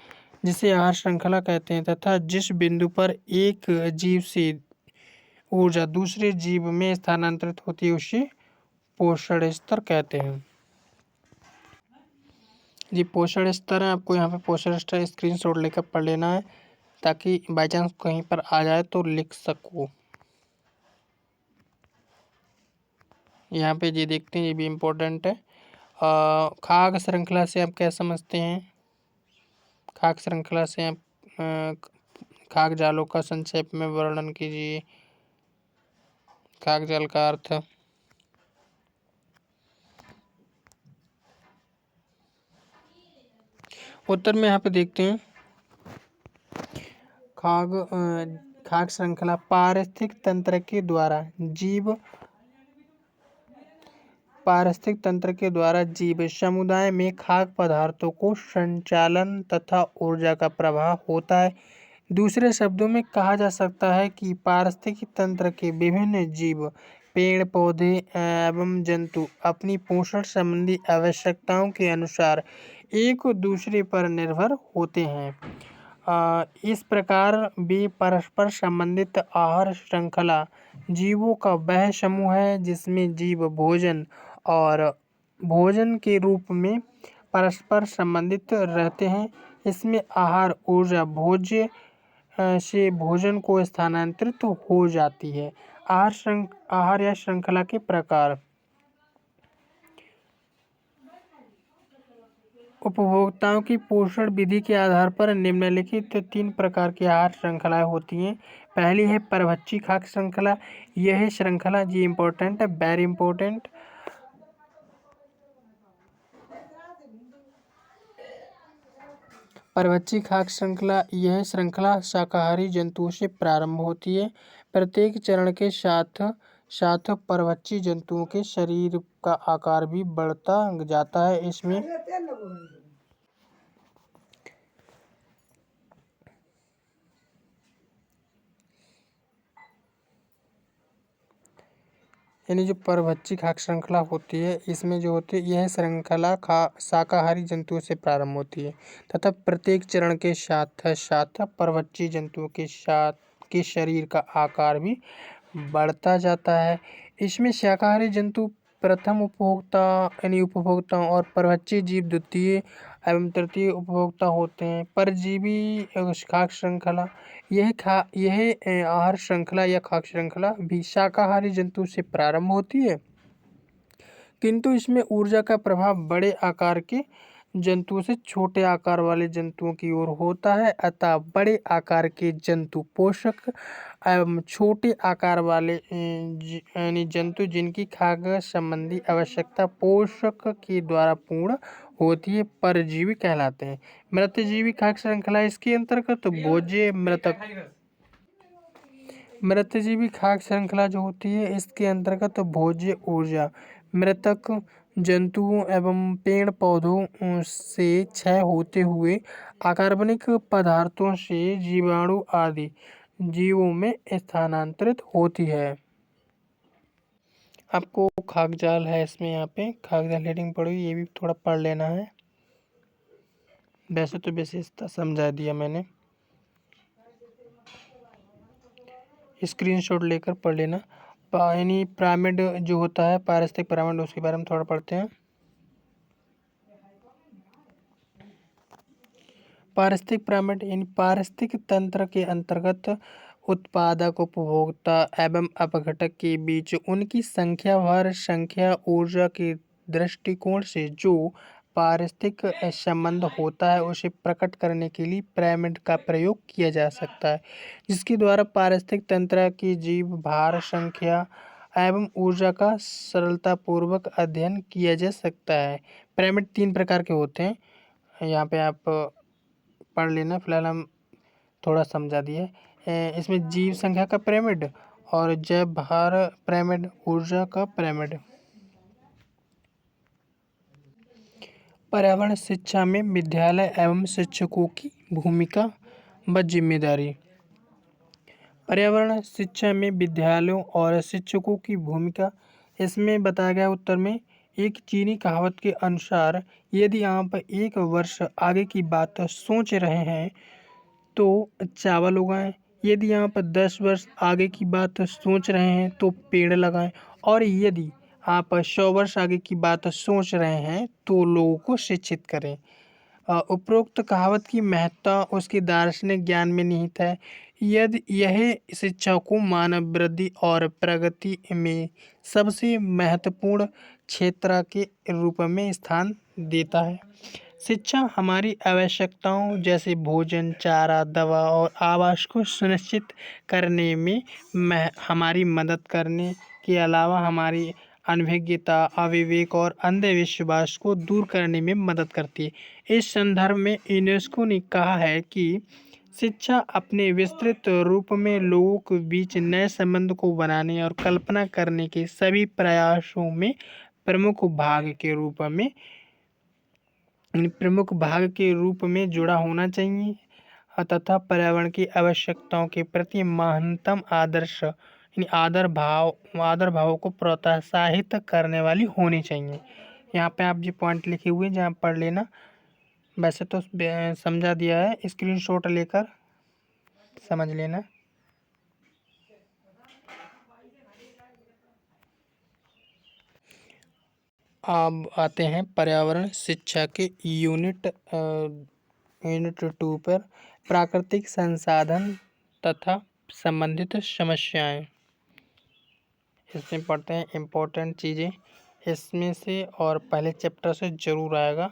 जिसे आहार श्रृंखला कहते हैं, तथा जिस बिंदु पर एक जीव से ऊर्जा दूसरे जीव में स्थानांतरित होती है उसे पोषण स्तर कहते हैं। जी, पोषण स्तर है, आपको यहाँ पे पोषण स्तर स्क्रीनशॉट लेकर पढ़ लेना है ताकि बाई चांस कहीं पर आ जाए तो लिख सको। यहाँ पे ये देखते हैं, ये भी इम्पोर्टेंट है। खाद्य श्रृंखला से आप क्या समझते हैं? खाद्य श्रृंखला से आप खाद्य जालों का संक्षेप में वर्णन कीजिए। खाद्य जाल का अर्थ। उत्तर में यहाँ पे देखते हैं, खाद्य श्रृंखला पारिस्थितिक तंत्र के द्वारा जीव समुदाय में खाद्य पदार्थों को संचालन तथा ऊर्जा का प्रवाह होता है। दूसरे शब्दों में कहा जा सकता है कि पारिस्थितिक तंत्र के विभिन्न जीव, पेड़ पौधे एवं जंतु अपनी पोषण संबंधी आवश्यकताओं के अनुसार एक दूसरे पर निर्भर होते हैं। इस प्रकार वे परस्पर संबंधित आहार श्रृंखला जीवों का वह समूह है जिसमें जीव भोजन के रूप में परस्पर संबंधित रहते हैं। इसमें आहार ऊर्जा भोज्य से भोजन को स्थानांतरित हो जाती है। आहार या श्रृंखला के प्रकार। उपभोक्ताओं की पोषण विधि के आधार पर निम्नलिखित 3 प्रकार की आहार श्रृंखलाएं होती हैं। पहली है परभक्षी खाद्य श्रृंखला। यह श्रृंखला जी इम्पोर्टेंट है, वेरी इम्पोर्टेंट। परभक्षी खाद्य श्रृंखला, यह श्रृंखला शाकाहारी जंतुओं से प्रारंभ होती है। प्रत्येक चरण के साथ साथ परभक्षी जंतुओं के शरीर का आकार भी बढ़ता जाता है। इसमें यानी जो परभक्षी खाद्य श्रृंखला होती है, इसमें जो होती है यह श्रृंखला शाकाहारी जंतुओं से प्रारंभ होती है तथा प्रत्येक चरण के साथ साथ परभक्षी जंतुओं के शरीर का आकार भी बढ़ता जाता है। इसमें शाकाहारी जंतु प्रथम उपभोक्ताओं और परभक्षी जीव द्वितीय एवं तृतीय उपभोक्ता होते हैं। परजीवी खाद्य श्रृंखला, यह आहार श्रृंखला या खाद्य श्रृंखला भी शाकाहारी जंतु से प्रारंभ होती है, किंतु इसमें ऊर्जा का प्रभाव बड़े आकार के जंतुओं से छोटे आकार वाले जंतुओं की ओर होता है। अतः बड़े आकार के जंतु पोषक एवं छोटे आकार वाले यानी जंतु जिनकी खाद्य संबंधी आवश्यकता पोषक के द्वारा पूर्ण होती है, परजीवी कहलाते हैं। मृतजीवी खाद्य श्रृंखला, इसके अंतर्गत भोज्य मृतजीवी खाद्य श्रृंखला जो होती है, इसके अंतर्गत भोज्य ऊर्जा मृतक जंतुओं एवं पेड़ पौधों से क्षय होते हुए अकार्बनिक पदार्थों से जीवाणु आदि जीवों में स्थानांतरित होती है। आपको खाद्य जाल है, इसमें यहाँ पे खाद्य जाल हेडिंग पड़ी, ये भी थोड़ा पढ़ लेना है। वैसे तो विशेषता समझा दिया मैंने, स्क्रीनशॉट लेकर पढ़ लेना। यानी पिरामिड जो होता है, पारिस्थितिक पिरामिड, उसके बारे में थोड़ा पढ़ते हैं। पारिस्थितिक पिरामिड यानी पारिस्थितिक तंत्र के अंतर्गत उत्पादक, उपभोक्ता एवं अपघटक के बीच उनकी संख्या ऊर्जा के दृष्टिकोण से जो पारिस्थितिक संबंध होता है उसे प्रकट करने के लिए पिरामिड का प्रयोग किया जा सकता है, जिसके द्वारा पारिस्थितिक तंत्र की जीव भार, संख्या एवं ऊर्जा का सरलतापूर्वक अध्ययन किया जा सकता है। पिरामिड 3 प्रकार के होते हैं, यहाँ पे आप पढ़ लेना, फिलहाल हम थोड़ा समझा दिए। इसमें जीव संख्या का पिरामिड और जैव भार पिरामिड, ऊर्जा का पिरामिड। पर्यावरण शिक्षा में विद्यालय एवं शिक्षकों की भूमिका व जिम्मेदारी। पर्यावरण शिक्षा में विद्यालयों और शिक्षकों की भूमिका, इसमें बताया गया उत्तर में, एक चीनी कहावत के अनुसार यदि आप 1 वर्ष आगे की बात सोच रहे हैं तो चावल उगाएं, यदि आप 10 वर्ष आगे की बात सोच रहे हैं तो पेड़ लगाएं, और यदि आप 100 वर्ष आगे की बात सोच रहे हैं तो लोगों को शिक्षित करें। उपरोक्त कहावत की महत्ता उसके दार्शनिक ज्ञान में निहित है। यदि यह शिक्षा को मानव वृद्धि और प्रगति में सबसे महत्वपूर्ण क्षेत्र के रूप में स्थान देता है। शिक्षा हमारी आवश्यकताओं जैसे भोजन, चारा, दवा और आवास को सुनिश्चित करने में हमारी मदद करने के अलावा हमारी अनभिज्ञता, अविवेक और अंधविश्वास को दूर करने में मदद करती है। इस संदर्भ में यूनेस्को ने कहा है कि शिक्षा अपने विस्तृत रूप में लोगों के बीच नए संबंध को बनाने और कल्पना करने के सभी प्रयासों में प्रमुख भाग के रूप में जुड़ा होना चाहिए तथा पर्यावरण की आवश्यकताओं के प्रति महानतम आदर भाव को प्रोत्साहित करने वाली होनी चाहिए। यहाँ पे आप जो पॉइंट लिखे हुए हैं जहाँ पढ़ लेना। वैसे तो समझा दिया है, स्क्रीनशॉट लेकर समझ लेना। अब आते हैं पर्यावरण शिक्षा के यूनिट 2 पर, प्राकृतिक संसाधन तथा संबंधित समस्याएं। इसमें पढ़ते हैं इम्पोर्टेंट चीज़ें इसमें से, और पहले चैप्टर से जरूर आएगा।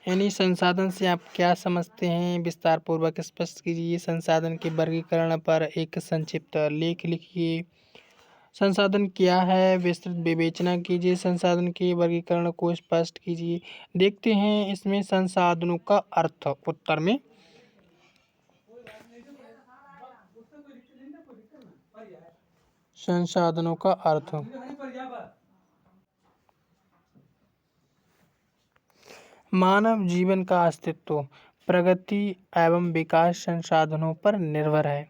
यानी संसाधन से आप क्या समझते हैं, विस्तार पूर्वक स्पष्ट कीजिए। संसाधन के वर्गीकरण पर एक संक्षिप्त लेख लिखिए। संसाधन क्या है, विस्तृत विवेचना कीजिए। संसाधन के वर्गीकरण को स्पष्ट कीजिए। देखते हैं इसमें संसाधनों का अर्थ। उत्तर में संसाधनों का अर्थ मानव जीवन का अस्तित्व, प्रगति एवं विकास संसाधनों पर निर्भर है।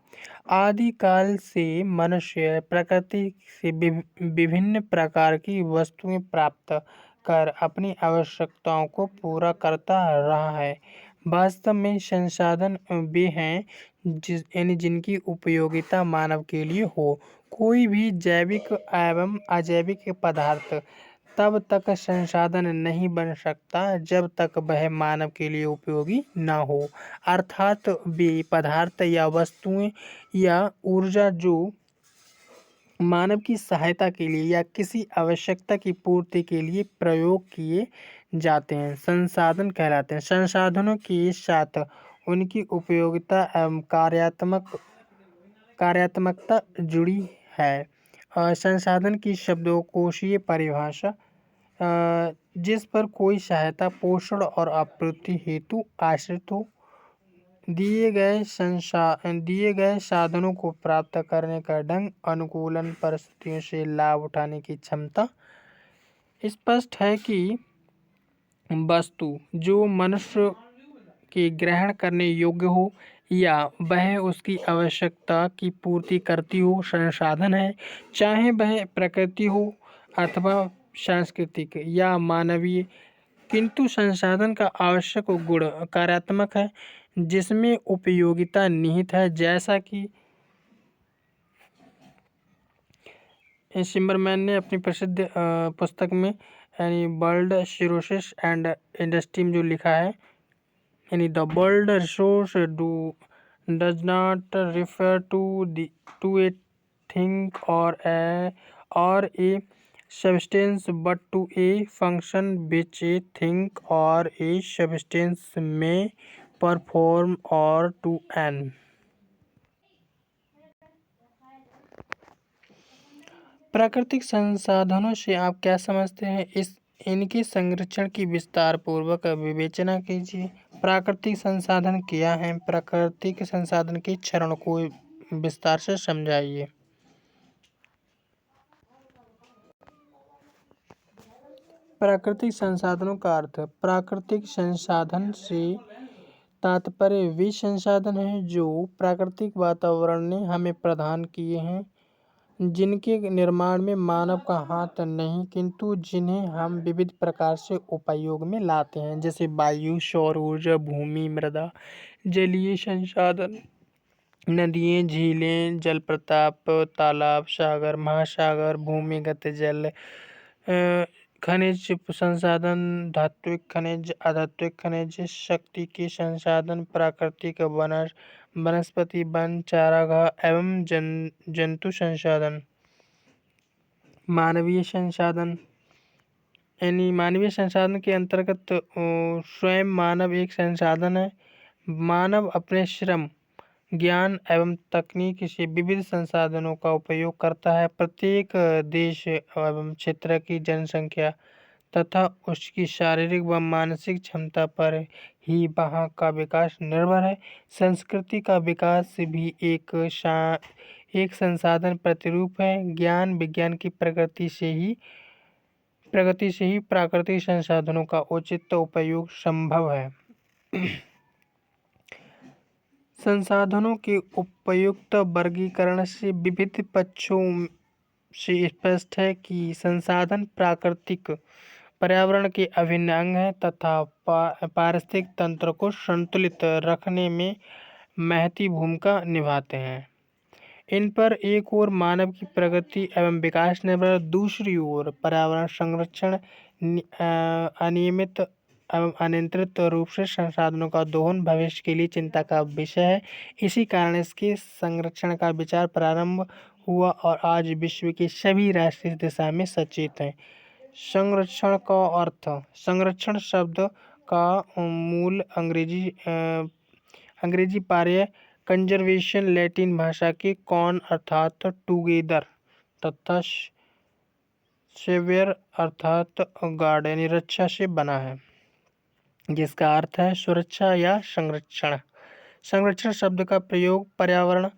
आदिकाल से मनुष्य प्रकृति से विभिन्न प्रकार की वस्तुएं प्राप्त कर अपनी आवश्यकताओं को पूरा करता रहा है। वास्तव में संसाधन वे हैं जिनकी उपयोगिता मानव के लिए हो। कोई भी जैविक एवं अजैविक पदार्थ तब तक संसाधन नहीं बन सकता जब तक वह मानव के लिए उपयोगी न हो। अर्थात वे पदार्थ या वस्तुएं या ऊर्जा जो मानव की सहायता के लिए या किसी आवश्यकता की पूर्ति के लिए प्रयोग किए जाते हैं, संसाधन कहलाते हैं। संसाधनों के साथ उनकी उपयोगिता एवं कार्यात्मकता जुड़ी है। संसाधन की शब्दकोशीय परिभाषा, जिस पर कोई सहायता, पोषण और आपूर्ति हेतु आश्रित हो। दिए गए साधनों को प्राप्त करने का ढंग, अनुकूलन परिस्थितियों से लाभ उठाने की क्षमता। स्पष्ट है कि वस्तु जो मनुष्य के ग्रहण करने योग्य हो या वह उसकी आवश्यकता की पूर्ति करती हो, संसाधन है। चाहे वह प्रकृति हो अथवा सांस्कृतिक या मानवीय, किंतु संसाधन का आवश्यक गुण कार्यात्मक है जिसमें उपयोगिता निहित है। जैसा कि सिमरमैन ने अपनी प्रसिद्ध पुस्तक में यानी वर्ल्ड रिसोर्सेस एंड इंडस्ट्री में जो लिखा है, यानी the world resource does not refer to a thing और a substance but to a function which a thing or a substance may perform or to an। प्राकृतिक संसाधनों से आप क्या समझते हैं, इनके संरक्षण की विस्तार पूर्वक विवेचना कीजिए। प्राकृतिक संसाधन क्या हैं, प्राकृतिक संसाधन के चरण को विस्तार से समझाइए। प्राकृतिक संसाधनों का अर्थ, प्राकृतिक संसाधन से तात्पर्य वे संसाधन हैं जो प्राकृतिक वातावरण ने हमें प्रदान किए हैं, जिनके निर्माण में मानव का हाथ नहीं, किंतु जिन्हें हम विविध प्रकार से उपयोग में लाते हैं, जैसे वायु, सौर ऊर्जा, भूमि, मृदा, जलीय संसाधन, नदियाँ, झीलें, जलप्रपात, तालाब, सागर, महासागर, भूमिगत जल, खनिज संसाधन, धात्विक खनिज, अधात्विक खनिज, शक्ति के संसाधन, प्राकृतिक वनस्पति, वन, चारागाह एवं जंतु संसाधन। मानवीय संसाधन यानी मानवीय संसाधन के अंतर्गत स्वयं मानव एक संसाधन है। मानव अपने श्रम, ज्ञान एवं तकनीक से विविध संसाधनों का उपयोग करता है। प्रत्येक देश एवं क्षेत्र की जनसंख्या तथा उसकी शारीरिक व मानसिक क्षमता पर ही वहाँ का विकास निर्भर है। संस्कृति का विकास भी एक संसाधन प्रतिरूप है। ज्ञान विज्ञान की प्रगति से ही प्राकृतिक संसाधनों का उचित उपयोग संभव है। संसाधनों के उपयुक्त वर्गीकरण से विविध पक्षों से स्पष्ट है कि संसाधन प्राकृतिक पर्यावरण के अभिन्न अंग हैं तथा पारिस्थितिक तंत्र को संतुलित रखने में महती भूमिका निभाते हैं। इन पर एक ओर मानव की प्रगति एवं विकास निर्भर है, दूसरी ओर पर्यावरण संरक्षण अनियमित एवं अनियंत्रित रूप से संसाधनों का दोहन भविष्य के लिए चिंता का विषय है। इसी कारण इसके संरक्षण का विचार प्रारंभ हुआ और आज विश्व के सभी राष्ट्र इस दिशा में सचेत हैं। संरक्षण का अर्थ, संरक्षण शब्द का मूल अंग्रेजी पार्य कंजर्वेशन लैटिन भाषा के कॉन अर्थात टुगेदर तथा सेवियर अर्थात गार्ड यानी रक्षा से बना है, जिसका अर्थ है सुरक्षा या संरक्षण। संरक्षण शब्द का प्रयोग पर्यावरण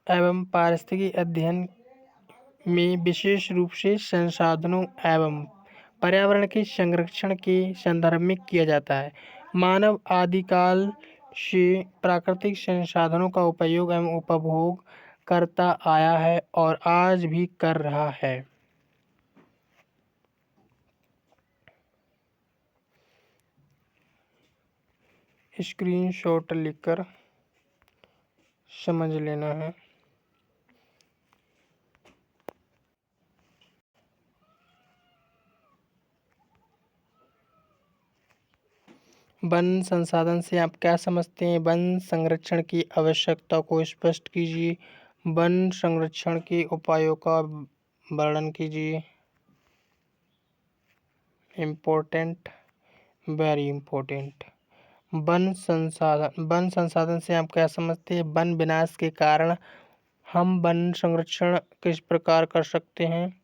एवं पारिस्थितिकी अध्ययन में विशेष रूप से संसाधनों एवं पर्यावरण के संरक्षण के संदर्भ में किया जाता है। मानव आदिकाल से प्राकृतिक संसाधनों का उपयोग एवं उपभोग करता आया है और आज भी कर रहा है। स्क्रीनशॉट लेकर समझ लेना है। वन संसाधन से आप क्या समझते हैं? वन संरक्षण की आवश्यकता को स्पष्ट कीजिए। वन संरक्षण के उपायों का वर्णन कीजिए। Important, very important. वन संसाधन से आप क्या समझते हैं? वन विनाश के कारण हम वन संरक्षण किस प्रकार कर सकते हैं?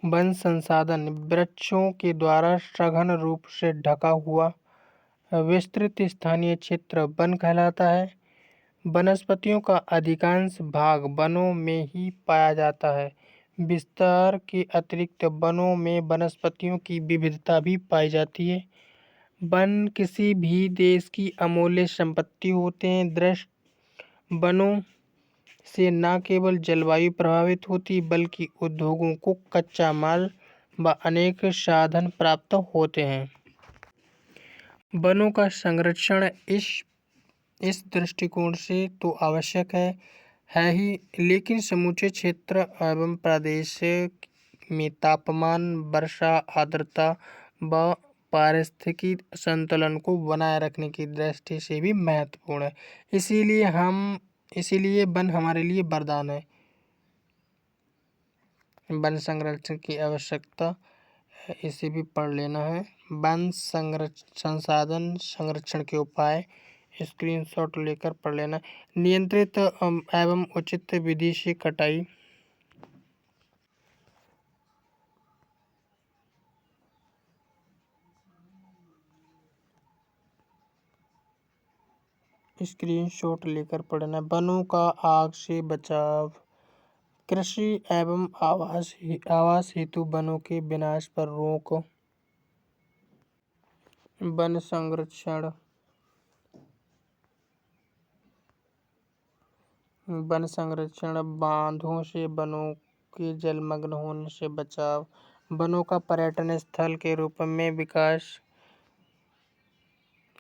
वन संसाधन वृक्षों के द्वारा सघन रूप से ढका हुआ विस्तृत स्थानीय क्षेत्र वन कहलाता है। वनस्पतियों का अधिकांश भाग वनों में ही पाया जाता है। विस्तार के अतिरिक्त वनों में वनस्पतियों की विविधता भी पाई जाती है। वन किसी भी देश की अमूल्य संपत्ति होते हैं। दृश्य वनों से न केवल जलवायु प्रभावित होती बल्कि उद्योगों को कच्चा माल व अनेक साधन प्राप्त होते हैं। वनों का संरक्षण इस दृष्टिकोण से तो आवश्यक है ही, लेकिन समूचे क्षेत्र एवं प्रदेश में तापमान, वर्षा, आर्द्रता व पारिस्थितिकी संतुलन को बनाए रखने की दृष्टि से भी महत्वपूर्ण है। इसीलिए वन हमारे लिए वरदान है। वन संरक्षण की आवश्यकता है, इसे भी पढ़ लेना है। वन संसाधन संरक्षण के उपाय स्क्रीनशॉट लेकर पढ़ लेना। नियंत्रित एवं उचित विधि से कटाई। स्क्रीनशॉट लेकर पढ़ना। वनों का आग से बचाव। कृषि एवं आवास हेतु वनों के विनाश पर रोक। वन संरक्षण। वन संरक्षण बांधों से वनों के जलमग्न होने से बचाव। वनों का पर्यटन स्थल के रूप में विकास।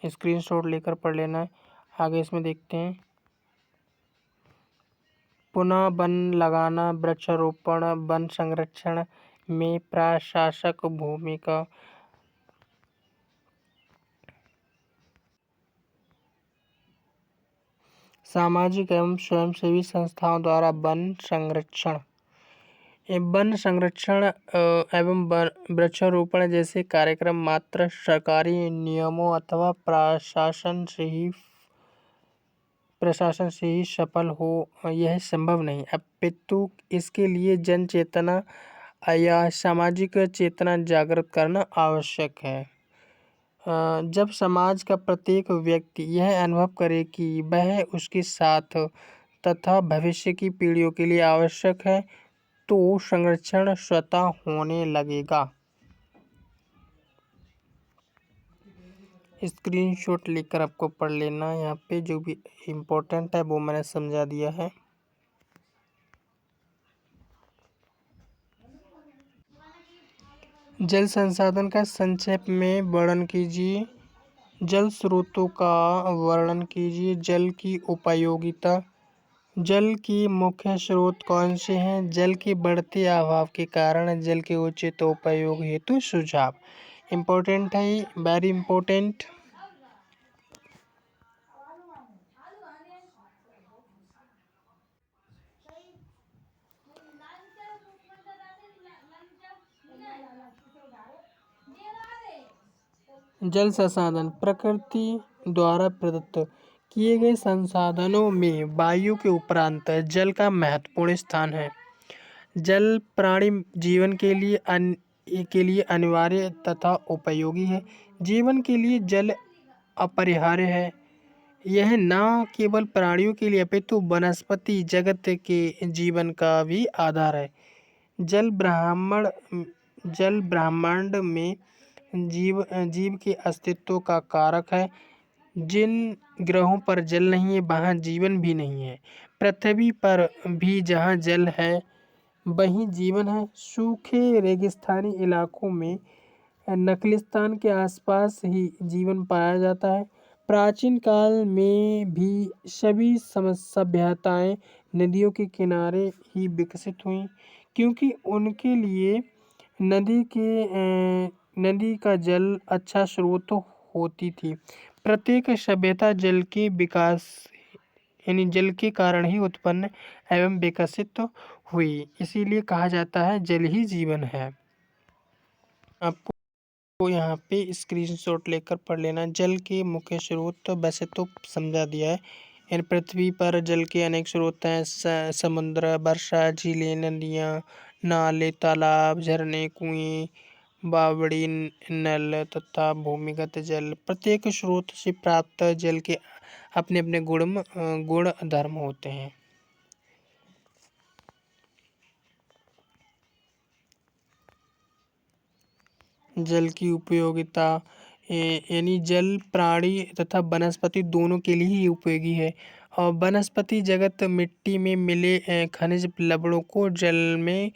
स्क्रीनशॉट लेकर पढ़ लेना है। आगे इसमें देखते हैं। पुनः वन लगाना, वृक्षारोपण वन संरक्षण में प्रशासक भूमिका। सामाजिक एवं स्वयंसेवी संस्थाओं द्वारा वन संरक्षण एवं वृक्षारोपण जैसे कार्यक्रम मात्र सरकारी नियमों अथवा प्रशासन से ही सफल हो यह संभव नहीं, अपितु इसके लिए जन चेतना या सामाजिक चेतना जागृत करना आवश्यक है। जब समाज का प्रत्येक व्यक्ति यह अनुभव करे कि वह उसके साथ तथा भविष्य की पीढ़ियों के लिए आवश्यक है, तो संरक्षण स्वतः होने लगेगा। स्क्रीनशॉट लेकर आपको पढ़ लेना, यहाँ पे जो भी इम्पोर्टेंट है वो मैंने समझा दिया है। जल संसाधन का संक्षेप में वर्णन कीजिए। जल स्रोतों का वर्णन कीजिए। जल की उपयोगिता। जल की मुख्य स्रोत कौन से हैं? जल के बढ़ते अभाव के कारण जल के उचित उपयोग हेतु सुझाव। इम्पोर्टेंट है, वेरी इम्पोर्टेंट। जल संसाधन प्रकृति द्वारा प्रदत्त किए गए संसाधनों में वायु के उपरांत जल का महत्वपूर्ण स्थान है। जल प्राणी जीवन के लिए अनिवार्य तथा उपयोगी है। जीवन के लिए जल अपरिहार्य है। यह न केवल प्राणियों के लिए अपितु वनस्पति जगत के जीवन का भी आधार है। जल ब्रह्मांड में जीव के अस्तित्व का कारक है। जिन ग्रहों पर जल नहीं है वहाँ जीवन भी नहीं है। पृथ्वी पर भी जहाँ जल है वहीं जीवन है। सूखे रेगिस्तानी इलाकों में नखलिस्तान के आसपास ही जीवन पाया जाता है। प्राचीन काल में भी सभी सभ्यताएं नदियों के किनारे ही विकसित हुई, क्योंकि उनके लिए नदी का जल अच्छा स्रोत होती थी। प्रत्येक सभ्यता जल के विकास यानी जल के कारण ही उत्पन्न एवं विकसित हुई, इसीलिए कहा जाता है जल ही जीवन है। आपको यहाँ पे स्क्रीनशॉट लेकर पढ़ लेना। जल के मुख्य स्रोत वैसे तो समझा दिया है। इन पृथ्वी पर जल के अनेक स्रोत हैं। समुद्र, वर्षा, झीलें, नदियाँ, नाले, तालाब, झरने, कुएं, बावड़ी, नल तथा भूमिगत जल। प्रत्येक स्रोत से प्राप्त जल के अपने अपने गुण धर्म होते हैं। जल की उपयोगिता यानी जल प्राणी तथा वनस्पति दोनों के लिए ही उपयोगी है। और वनस्पति जगत मिट्टी में मिले खनिज लवणों को जल में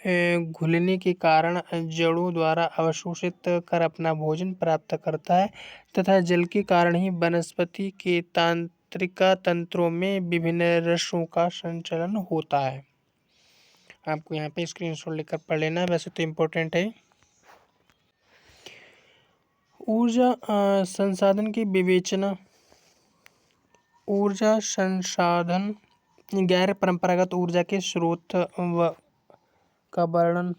घुलने के कारण जड़ों द्वारा अवशोषित कर अपना भोजन प्राप्त करता है, तथा जल के कारण ही वनस्पति के तंत्रिका तंत्रों में विभिन्न रसों का संचलन होता है। आपको यहाँ पे स्क्रीनशॉट लेकर पढ़ लेना, वैसे तो इम्पोर्टेंट है। ऊर्जा संसाधन की विवेचना। ऊर्जा संसाधन गैर परंपरागत ऊर्जा के स्रोत का वर्णन।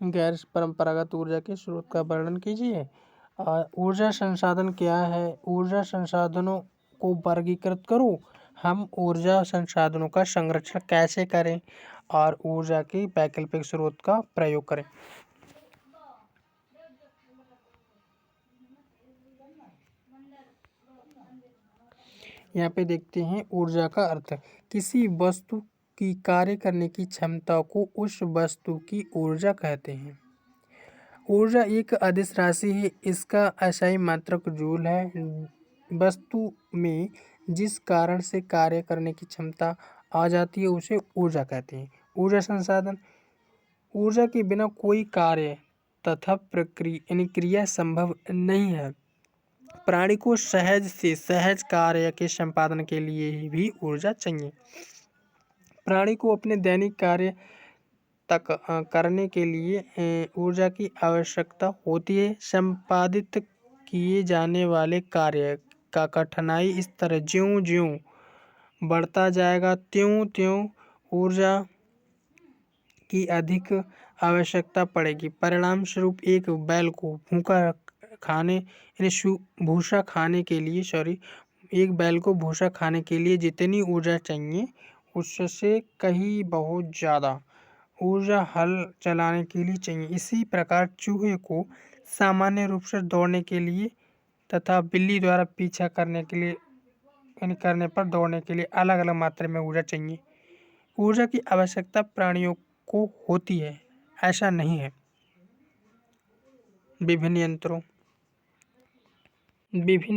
गैर परंपरागत ऊर्जा के स्रोत का वर्णन कीजिए। ऊर्जा संसाधन क्या है? ऊर्जा संसाधनों को वर्गीकृत करो। हम ऊर्जा संसाधनों का संरक्षण कैसे करें और ऊर्जा के वैकल्पिक स्रोत का प्रयोग करें। यहाँ पे देखते हैं ऊर्जा का अर्थ। किसी वस्तु की कार्य करने की क्षमता को उस वस्तु की ऊर्जा कहते हैं। ऊर्जा एक अदिश राशि है। इसका अक्षय मात्रक जूल है। वस्तु में जिस कारण से कार्य करने की क्षमता आ जाती है उसे ऊर्जा कहते हैं। ऊर्जा संसाधन। ऊर्जा के बिना कोई कार्य तथा क्रिया संभव नहीं है। प्राणी को सहज से सहज कार्य के संपादन के लिए भी ऊर्जा चाहिए। प्राणी को अपने दैनिक कार्य तक करने के लिए ऊर्जा की आवश्यकता होती है। संपादित किए जाने वाले कार्य का कठिनाई स्तर ज्यों-ज्यों बढ़ता जाएगा त्यों-त्यों ऊर्जा की अधिक आवश्यकता पड़ेगी। परिणाम स्वरूप एक बैल को भूसा खाने के लिए एक बैल को भूसा खाने के लिए जितनी ऊर्जा चाहिए उससे कहीं बहुत ज़्यादा ऊर्जा हल चलाने के लिए चाहिए। इसी प्रकार चूहे को सामान्य रूप से दौड़ने के लिए तथा बिल्ली द्वारा पीछा करने पर दौड़ने के लिए अलग अलग मात्रा में ऊर्जा चाहिए। ऊर्जा की आवश्यकता प्राणियों को होती है, ऐसा नहीं है। विभिन्न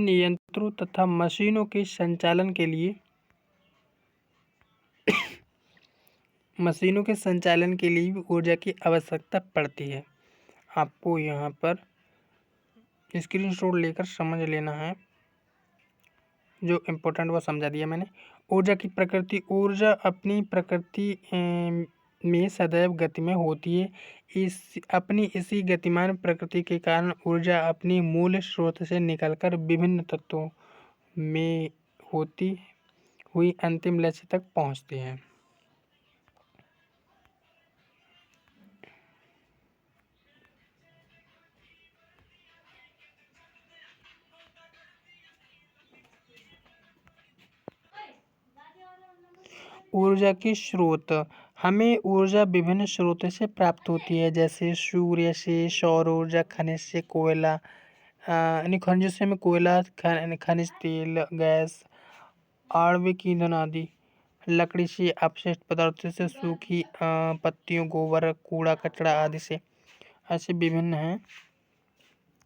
यंत्रों तथा मशीनों के संचालन के लिए भी ऊर्जा की आवश्यकता पड़ती है। आपको यहाँ पर स्क्रीनशॉट लेकर समझ लेना है, जो इम्पोर्टेंट वो समझा दिया मैंने। ऊर्जा की प्रकृति। ऊर्जा अपनी प्रकृति में सदैव गति में होती है। इसी गतिमान प्रकृति के कारण ऊर्जा अपनी मूल स्रोत से निकलकर विभिन्न तत्वों में होती हुई अंतिम लक्ष्य तक पहुँचती है। ऊर्जा के स्रोत। हमें ऊर्जा विभिन्न स्रोतों से प्राप्त होती है, जैसे सूर्य से, सौर ऊर्जा, खनिज से, कोयला खनिजों से हमें कोयला, खनिज तेल, गैस, आणविक ईंधन आदि। लकड़ी से, अपशिष्ट पदार्थों से, सूखी पत्तियों, गोबर, कूड़ा कचरा आदि से। ऐसे विभिन्न हैं,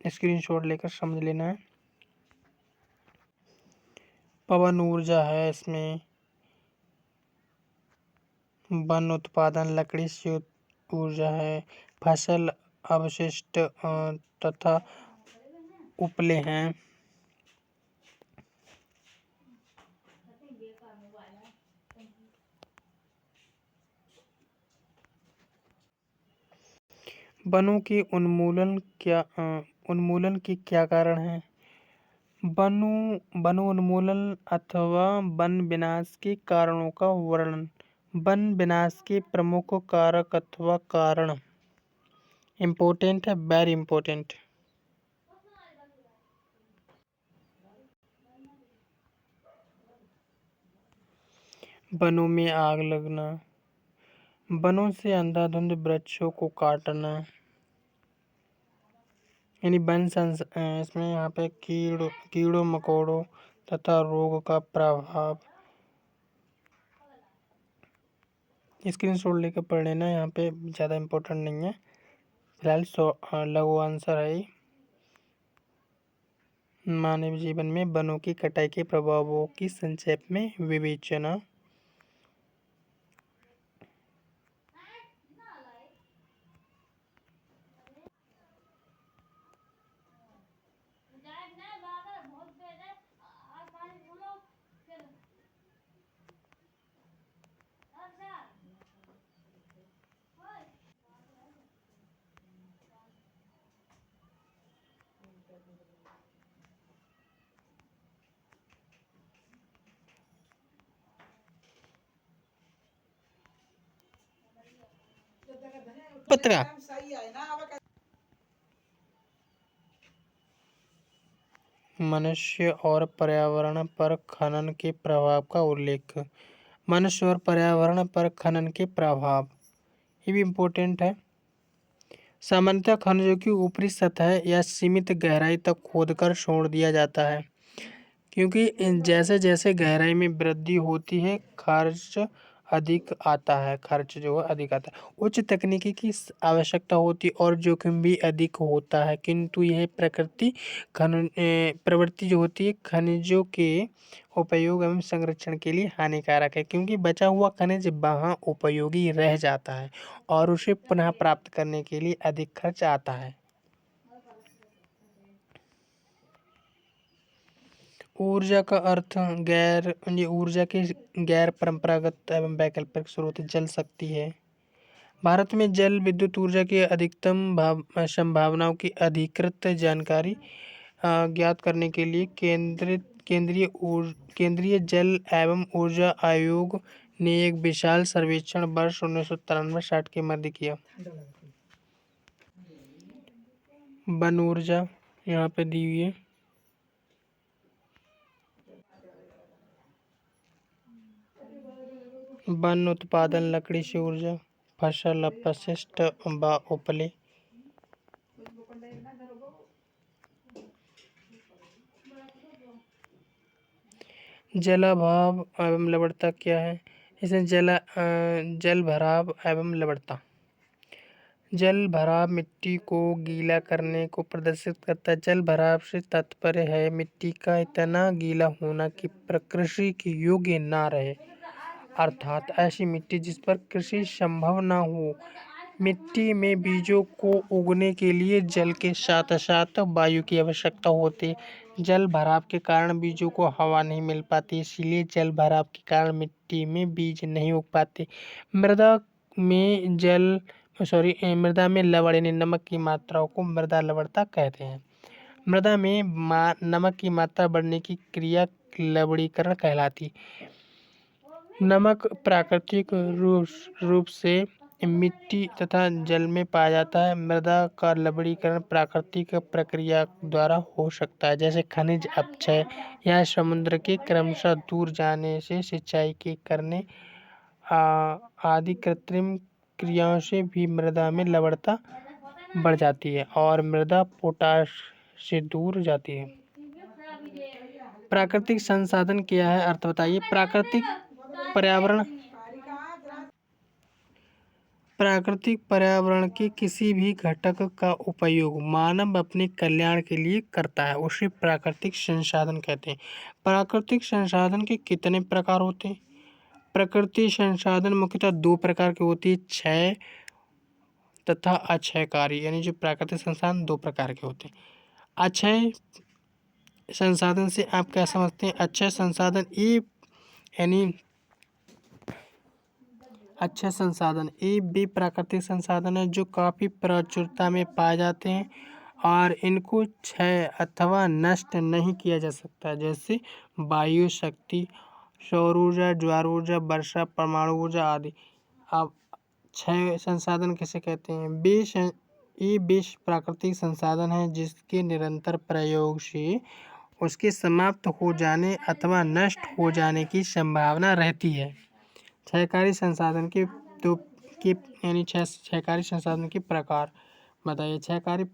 स्क्रीनशॉट लेकर समझ लेना है। पवन ऊर्जा है, इसमें वन उत्पादन, लकड़ी से ऊर्जा है, फसल अवशिष्ट तथा उपले हैं। वनों के उन्मूलन के क्या कारण हैं? वनोन्मूलन अथवा वन विनाश के कारणों का वर्णन। वन विनाश के प्रमुख कारक अथवा कारण। इम्पोर्टेंट है, वेरी इम्पोर्टेंट। वनों में आग लगना, वनों से अंधाधुंध वृक्षों को काटना, यानी इसमें यहाँ पे कीड़ों मकोड़ों तथा रोग का प्रभाव। स्क्रीनशॉट लेकर पढ़ लेना, यहाँ पे ज़्यादा इम्पोर्टेंट नहीं है फिलहाल, लघु आंसर है। मानव जीवन में वनों की कटाई के प्रभावों की संक्षेप में विवेचना। पत्र मनुष्य और पर्यावरण पर खनन के प्रभाव का उल्लेख। मनुष्य और पर्यावरण पर खनन के प्रभाव, ये भी इम्पोर्टेंट है। सामान्यतः खनिजों की ऊपरी सतह या सीमित गहराई तक खोदकर छोड़ दिया जाता है, क्योंकि जैसे जैसे गहराई में वृद्धि होती है खर्च जो है अधिक आता है। उच्च तकनीकी की आवश्यकता होती और जोखिम भी अधिक होता है, किंतु यह प्रवृत्ति जो होती है खनिजों के उपयोग एवं संरक्षण के लिए हानिकारक है, क्योंकि बचा हुआ खनिज वहाँ उपयोगी रह जाता है और उसे पुनः प्राप्त करने के लिए अधिक खर्च आता है। ऊर्जा का अर्थ ऊर्जा के गैर परंपरागत एवं वैकल्पिक स्रोत जल शक्ति है। भारत में जल विद्युत ऊर्जा की अधिकतम संभावनाओं की अधिकृत जानकारी ज्ञात करने के लिए केंद्रीय जल एवं ऊर्जा आयोग ने एक विशाल सर्वेक्षण वर्ष 1993-60 के मध्य किया। वन ऊर्जा यहाँ पे दी हुई है। वन उत्पादन, लकड़ी से ऊर्जा, फसल अपशिष्ट व उपले। जलाभाव एवं लवणता क्या है? इसमें जल भराव एवं लवणता। जल भराव मिट्टी को गीला करने को प्रदर्शित करता है। जल भराव से तात्पर्य है मिट्टी का इतना गीला होना कि कृषि के योग्य ना रहे, अर्थात ऐसी मिट्टी जिस पर कृषि संभव ना हो। मिट्टी में बीजों को उगने के लिए जल के साथ साथ वायु की आवश्यकता होती। जल भराव के कारण बीजों को हवा नहीं मिल पाती, इसलिए जल भराव के कारण मिट्टी में बीज नहीं उग पाते। मृदा में लवण यानी नमक की मात्रा को मृदा लवणता कहते हैं। मृदा में नमक की मात्रा बढ़ने की क्रिया लवणीकरण कहलाती। नमक प्राकृतिक रूप से मिट्टी तथा जल में पाया जाता है। मृदा का लवणीकरण प्राकृतिक प्रक्रिया द्वारा हो सकता है, जैसे खनिज अपक्षय या समुद्र के क्रमशः दूर जाने से सिंचाई के करने आदि कृत्रिम क्रियाओं से भी मृदा में लवणता बढ़ जाती है और मृदा पोटाश से दूर जाती है। प्राकृतिक संसाधन क्या है, अर्थ बताइए। प्राकृतिक पर्यावरण के किसी भी घटक का उपयोग मानव अपने कल्याण के लिए करता है, उसे प्राकृतिक संसाधन कहते हैं। प्राकृतिक संसाधन के कितने प्रकार होते हैं? प्राकृतिक संसाधन मुख्यतः दो प्रकार के होते हैं, क्षय तथा अक्षयकारी। यानी जो प्राकृतिक संसाधन दो प्रकार के होते हैं। अक्षय संसाधन से आप क्या समझते हैं? अक्षय संसाधन अच्छे संसाधन वे प्राकृतिक संसाधन है जो काफ़ी प्रचुरता में पाए जाते हैं और इनको क्षय अथवा नष्ट नहीं किया जा सकता, जैसे वायु शक्ति, सौर ऊर्जा, ज्वार ऊर्जा, वर्षा, परमाणु ऊर्जा आदि। अब क्षय संसाधन किसे कहते हैं? ये प्राकृतिक संसाधन है जिसके निरंतर प्रयोग से उसके समाप्त हो जाने अथवा नष्ट हो जाने की संभावना रहती है। क्षयकारी संसाधन क्षयकारी संसाधन के प्रकार बताइए। क्षयकारी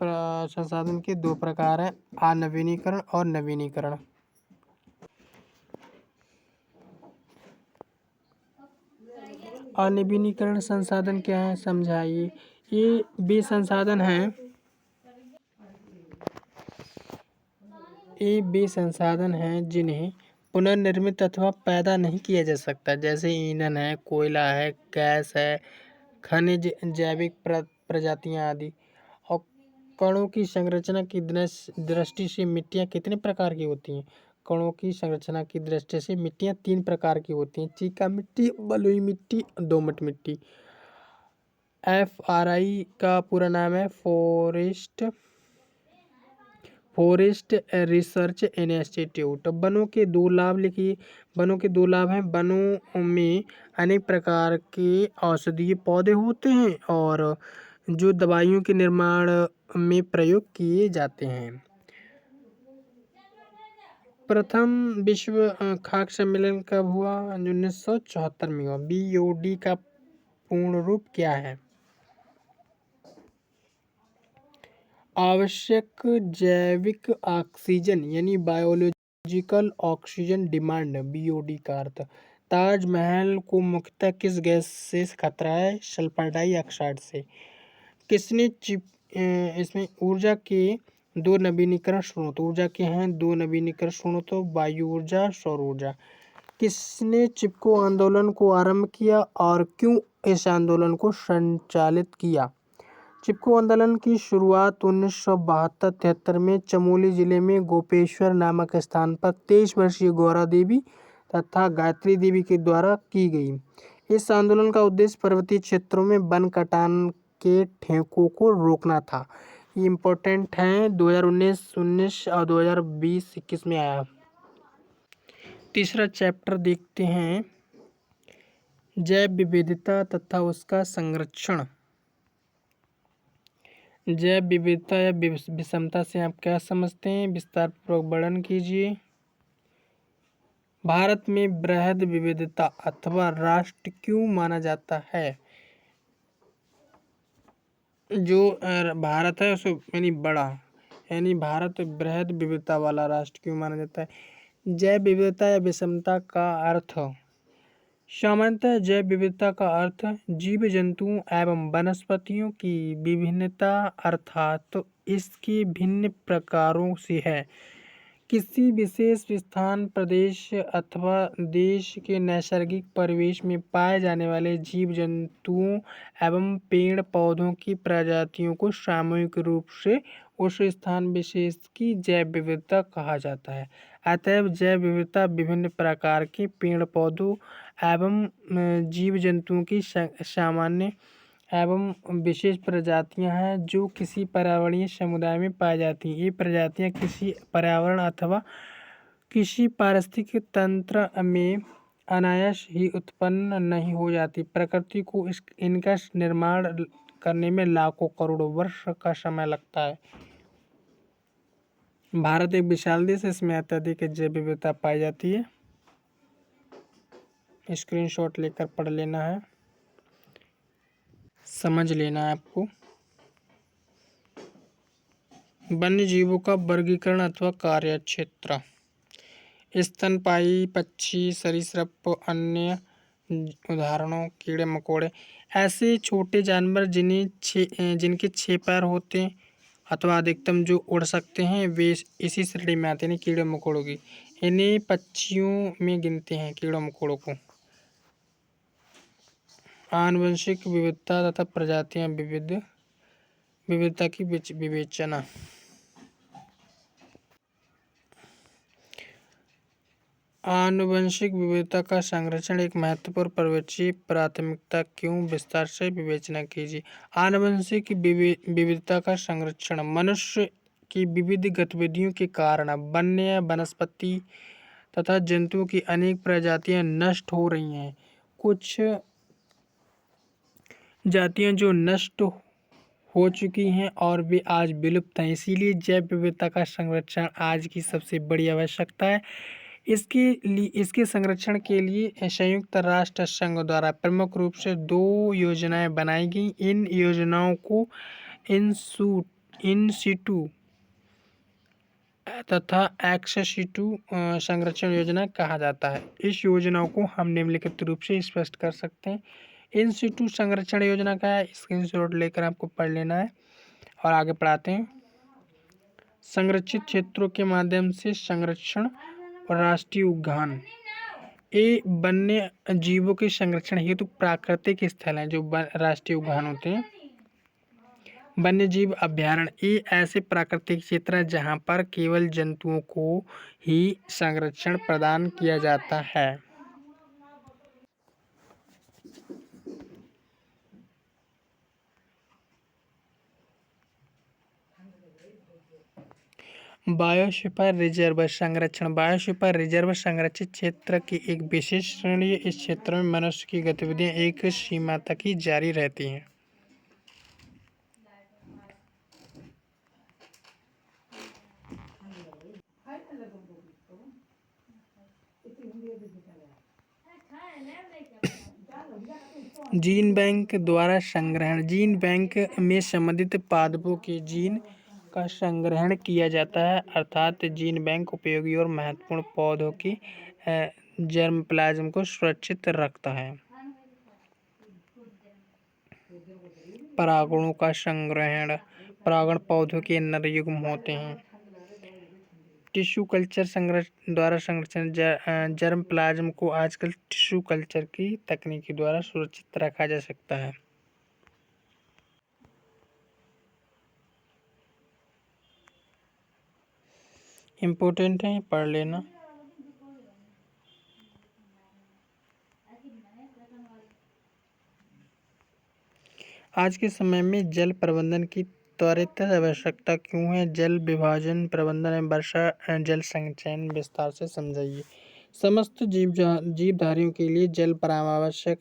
संसाधन के दो प्रकार हैं, अनवीनीकरण और नवीनीकरण। अनवीनीकरण संसाधन क्या है, समझाइए। ये वे संसाधन हैं जिन्हें पुनर्निर्मित अथवा पैदा नहीं किया जा सकता, जैसे ईंधन है, कोयला है, गैस है, खनिज, जैविक प्रजातियां आदि। और कणों की संरचना की दृष्टि से मिट्टियां कितने प्रकार की होती हैं? कणों की संरचना की दृष्टि से मिट्टियां 3 प्रकार की होती हैं, चीका मिट्टी, बलुई मिट्टी, दोमट मिट्टी। FRI का पूरा नाम है फॉरेस्ट रिसर्च इंस्टीट्यूट। वनों के दो लाभ लिखिए। वनों के दो लाभ हैं, वनों में अनेक प्रकार के औषधीय पौधे होते हैं और जो दवाइयों के निर्माण में प्रयोग किए जाते हैं। प्रथम विश्व खाद्य सम्मेलन कब हुआ? 1974 में हुआ। BOD का पूर्ण रूप क्या है? आवश्यक जैविक ऑक्सीजन यानी बायोलॉजिकल ऑक्सीजन डिमांड, BOD का अर्थ। ताजमहल को मुख्यतः किस गैस से खतरा है? सल्फर डाइऑक्साइड से। किसने इसमें ऊर्जा के दो नवीनीकरण स्रोत, ऊर्जा के हैं दो नवीनीकरण स्रोत, वायु ऊर्जा, सौर ऊर्जा। किसने चिपको आंदोलन को आरंभ किया और क्यों इस आंदोलन को संचालित किया? चिपको आंदोलन की शुरुआत 1972-73 में चमोली जिले में गोपेश्वर नामक स्थान पर 23 वर्षीय गौरा देवी तथा गायत्री देवी के द्वारा की गई। इस आंदोलन का उद्देश्य पर्वतीय क्षेत्रों में वन कटान के ठेकों को रोकना था। ये इम्पोर्टेंट है, 2019 और 2020-21 में आया। तीसरा चैप्टर देखते हैं, जैव विविधता तथा उसका संरक्षण। जैव विविधता या विषमता से आप क्या समझते हैं, विस्तार पूर्वक वर्णन कीजिए। भारत में वृहद विविधता अथवा राष्ट्र क्यों माना जाता है? जो भारत है उसको यानी बड़ा, यानी भारत वृहद विविधता वाला राष्ट्र क्यों माना जाता है? जैव विविधता या विषमता का अर्थ। सामान्यतः जैव विविधता का अर्थ जीव जंतुओं एवं वनस्पतियों की विभिन्नता अर्थात इसके भिन्न प्रकारों से है। किसी विशेष स्थान, प्रदेश अथवा देश के नैसर्गिक परिवेश में पाए जाने वाले जीव जंतुओं एवं पेड़ पौधों की प्रजातियों को सामूहिक रूप से उस स्थान विशेष की जैव विविधता कहा जाता है। अतएव जैव विविधता विभिन्न प्रकार के पेड़ पौधों एवं जीव जंतुओं की सामान्य एवं विशेष प्रजातियां हैं जो किसी पर्यावरणीय समुदाय में पाई जाती हैं। ये प्रजातियां किसी पर्यावरण अथवा किसी पारिस्थितिक तंत्र में अनायास ही उत्पन्न नहीं हो जाती। प्रकृति को इनका निर्माण करने में लाखों करोड़ों वर्ष का समय लगता है। भारत एक विशाल देश है, इसमें अत्यधिक जैव विविधता पाई जाती है। स्क्रीनशॉट लेकर पढ़ लेना है, समझ लेना है आपको। वन्य जीवों का वर्गीकरण अथवा कार्य क्षेत्र। स्तनपायी पक्षी, सरीसृप, अन्य उदाहरणों कीड़े मकोड़े, ऐसे छोटे जानवर जिनके 6 पैर होते हैं अथवा अधिकतम जो उड़ सकते हैं, वे इसी श्रेणी में आते हैं, कीड़े मकोड़ों की। इन्हें पक्षियों में गिनते हैं, कीड़े मकोड़ों को। आनुवंशिक विविधता तथा प्रजातियां विविधता की विवेचना। आनुवंशिक विविधता का संरक्षण एक महत्वपूर्ण पर्यवेक्षी प्राथमिकता क्यों, विस्तार से विवेचना कीजिए। आनुवंशिक विविधता का संरक्षण मनुष्य की विविध गतिविधियों के कारण वन्य वनस्पति तथा जंतुओं की अनेक प्रजातियां नष्ट हो रही हैं। कुछ जातियां जो नष्ट हो चुकी हैं और वे आज विलुप्त हैं। इसीलिए जैव विविधता का संरक्षण आज की सबसे बड़ी आवश्यकता है। इसके संरक्षण के लिए संयुक्त राष्ट्र संघ द्वारा प्रमुख रूप से 2 योजनाएं बनाई गई। इन योजनाओं को इन सिटू तथा एक्स सिटू संरक्षण योजना कहा जाता है। इस योजनाओं को हम निम्नलिखित रूप से स्पष्ट कर सकते हैं। इन सिटू संरक्षण योजना का है, स्क्रीनशॉट लेकर आपको पढ़ लेना है और आगे पढ़ाते हैं। संरक्षित क्षेत्रों के माध्यम से संरक्षण और राष्ट्रीय उद्यान। ये वन्य जीवों के संरक्षण हेतु प्राकृतिक स्थल हैं, जो राष्ट्रीय उद्यान होते हैं। वन्य जीव अभ्यारण्य, ये ऐसे प्राकृतिक क्षेत्र हैं जहाँ पर केवल जंतुओं को ही संरक्षण प्रदान किया जाता है। बायोस्फीयर रिजर्व संरक्षण। बायोस्फीयर रिजर्व संरक्षित क्षेत्र की एक विशेष श्रेणी है। इस क्षेत्र में मनुष्य की गतिविधियां एक सीमा तक ही जारी रहती हैं। जीन बैंक द्वारा संग्रहण। जीन बैंक में संबंधित पादपों के जीन का संग्रहण किया जाता है, अर्थात जीन बैंक उपयोगी और महत्वपूर्ण पौधों की जर्म प्लाज्म को सुरक्षित रखता है। परागणों का संग्रहण। परागण पौधों के नर युग्म होते हैं। टिश्यू कल्चर द्वारा संरक्षण। जर्म प्लाज्म को आजकल टिश्यू कल्चर की तकनीक द्वारा सुरक्षित रखा जा सकता है। इम्पोर्टेंट है, पढ़ लेना। आज के समय में जल प्रबंधन की त्वरित आवश्यकता क्यों है? जल विभाजन, प्रबंधन एवं वर्षा जल संचयन विस्तार से समझाइए। समस्त जीवधारियों के लिए जल परमावश्यक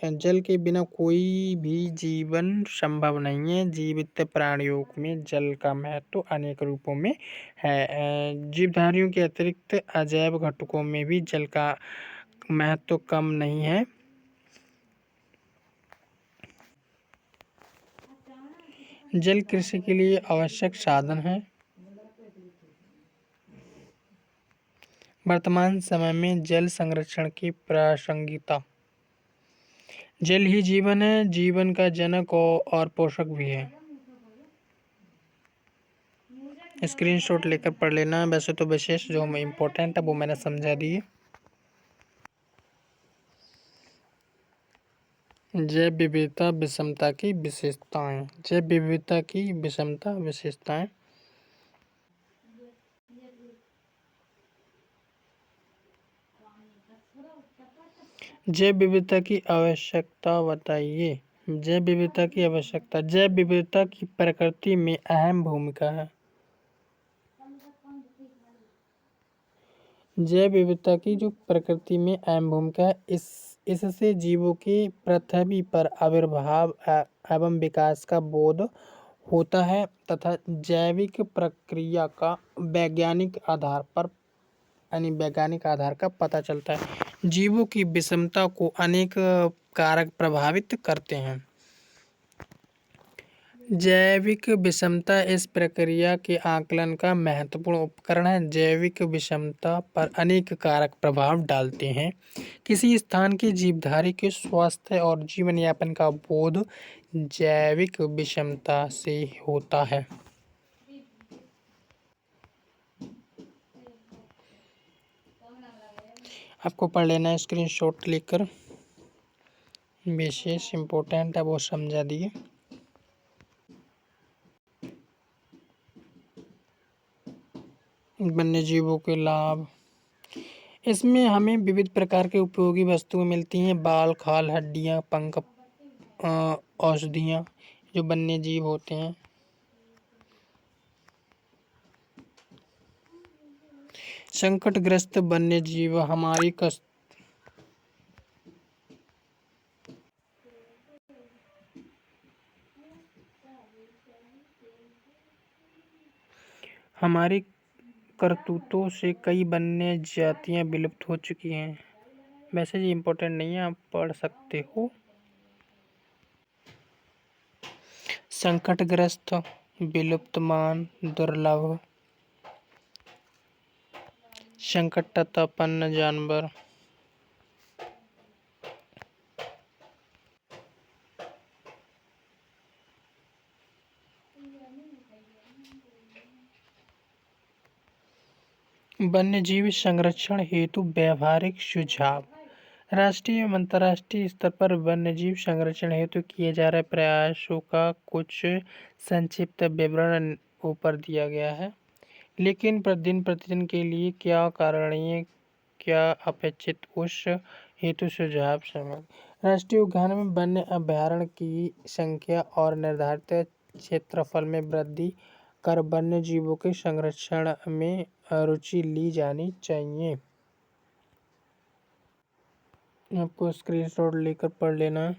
है। जल के बिना कोई भी जीवन संभव नहीं है। जीवित प्राणियों में जल का महत्व अनेक रूपों में है। जीवधारियों के अतिरिक्त अजैव घटकों में भी जल का महत्व कम नहीं है। जल कृषि के लिए आवश्यक साधन है। वर्तमान समय में जल संरक्षण की प्रासंगिकता। जल ही जीवन है, जीवन का जनक और पोषक भी है। स्क्रीनशॉट लेकर पढ़ लेना। वैसे तो विशेष जो इम्पोर्टेंट है वो मैंने समझा दी है। जैव विविधता विषमता की विशेषताएं। जैव विविधता की विषमता विशेषताएं। जैव विविधता की आवश्यकता बताइए। जैव विविधता की आवश्यकता। जैव विविधता की प्रकृति में अहम भूमिका है। जैव विविधता की जो प्रकृति में अहम भूमिका है, इससे जीवों के पृथ्वी पर आविर्भाव एवं विकास का बोध होता है तथा जैविक प्रक्रिया का वैज्ञानिक आधार का पता चलता है। जीवों की विषमता को अनेक कारक प्रभावित करते हैं। जैविक विषमता इस प्रक्रिया के आकलन का महत्वपूर्ण उपकरण है। जैविक विषमता पर अनेक कारक प्रभाव डालते हैं। किसी स्थान के जीवधारी के स्वास्थ्य और जीवन यापन का बोध जैविक विषमता से होता है। आपको पढ़ लेना है स्क्रीनशॉट लेकर। विशेष इम्पोर्टेंट है वो समझा दिए। वन्य जीवों के लाभ। इसमें हमें विविध प्रकार के उपयोगी वस्तुएं मिलती हैं। बाल, खाल, हड्डियां, पंख, औषधियां जो वन्य जीव होते हैं। संकटग्रस्त वन्य जीव हमारी करतूतों से कई वन्य जातियां विलुप्त हो चुकी हैं। वैसे ये इम्पोर्टेंट नहीं है, आप पढ़ सकते हो। संकटग्रस्त, विलुप्तमान, दुर्लभ, संकटतापन्न जानवर। वन्यजीव संरक्षण हेतु व्यावहारिक सुझाव। राष्ट्रीय एवं अंतर्राष्ट्रीय स्तर पर वन्यजीव संरक्षण हेतु किए जा रहे प्रयासों का कुछ संक्षिप्त विवरण ऊपर दिया गया है। लेकिन दिन प्रतिदिन के लिए क्या कारणीय, क्या अपेक्षित, उस हेतु सुझाव शामिल। राष्ट्रीय उद्यान में वन्य अभयारण्य की संख्या और निर्धारित क्षेत्रफल में वृद्धि कर वन्य जीवों के संरक्षण में रुचि ली जानी चाहिए। आपको स्क्रीनशॉट लेकर पढ़ लेना।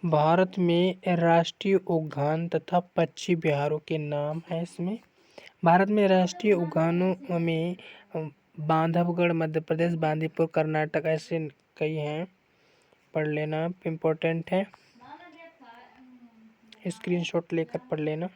भारत में राष्ट्रीय उद्यान तथा पक्षी विहारों के नाम है इसमें। भारत में राष्ट्रीय उद्यानों में बांधवगढ़ मध्य प्रदेश, बांदीपुर कर्नाटक, ऐसे कई हैं। पढ़ लेना, इम्पोर्टेंट है। स्क्रीनशॉट लेकर पढ़ लेना।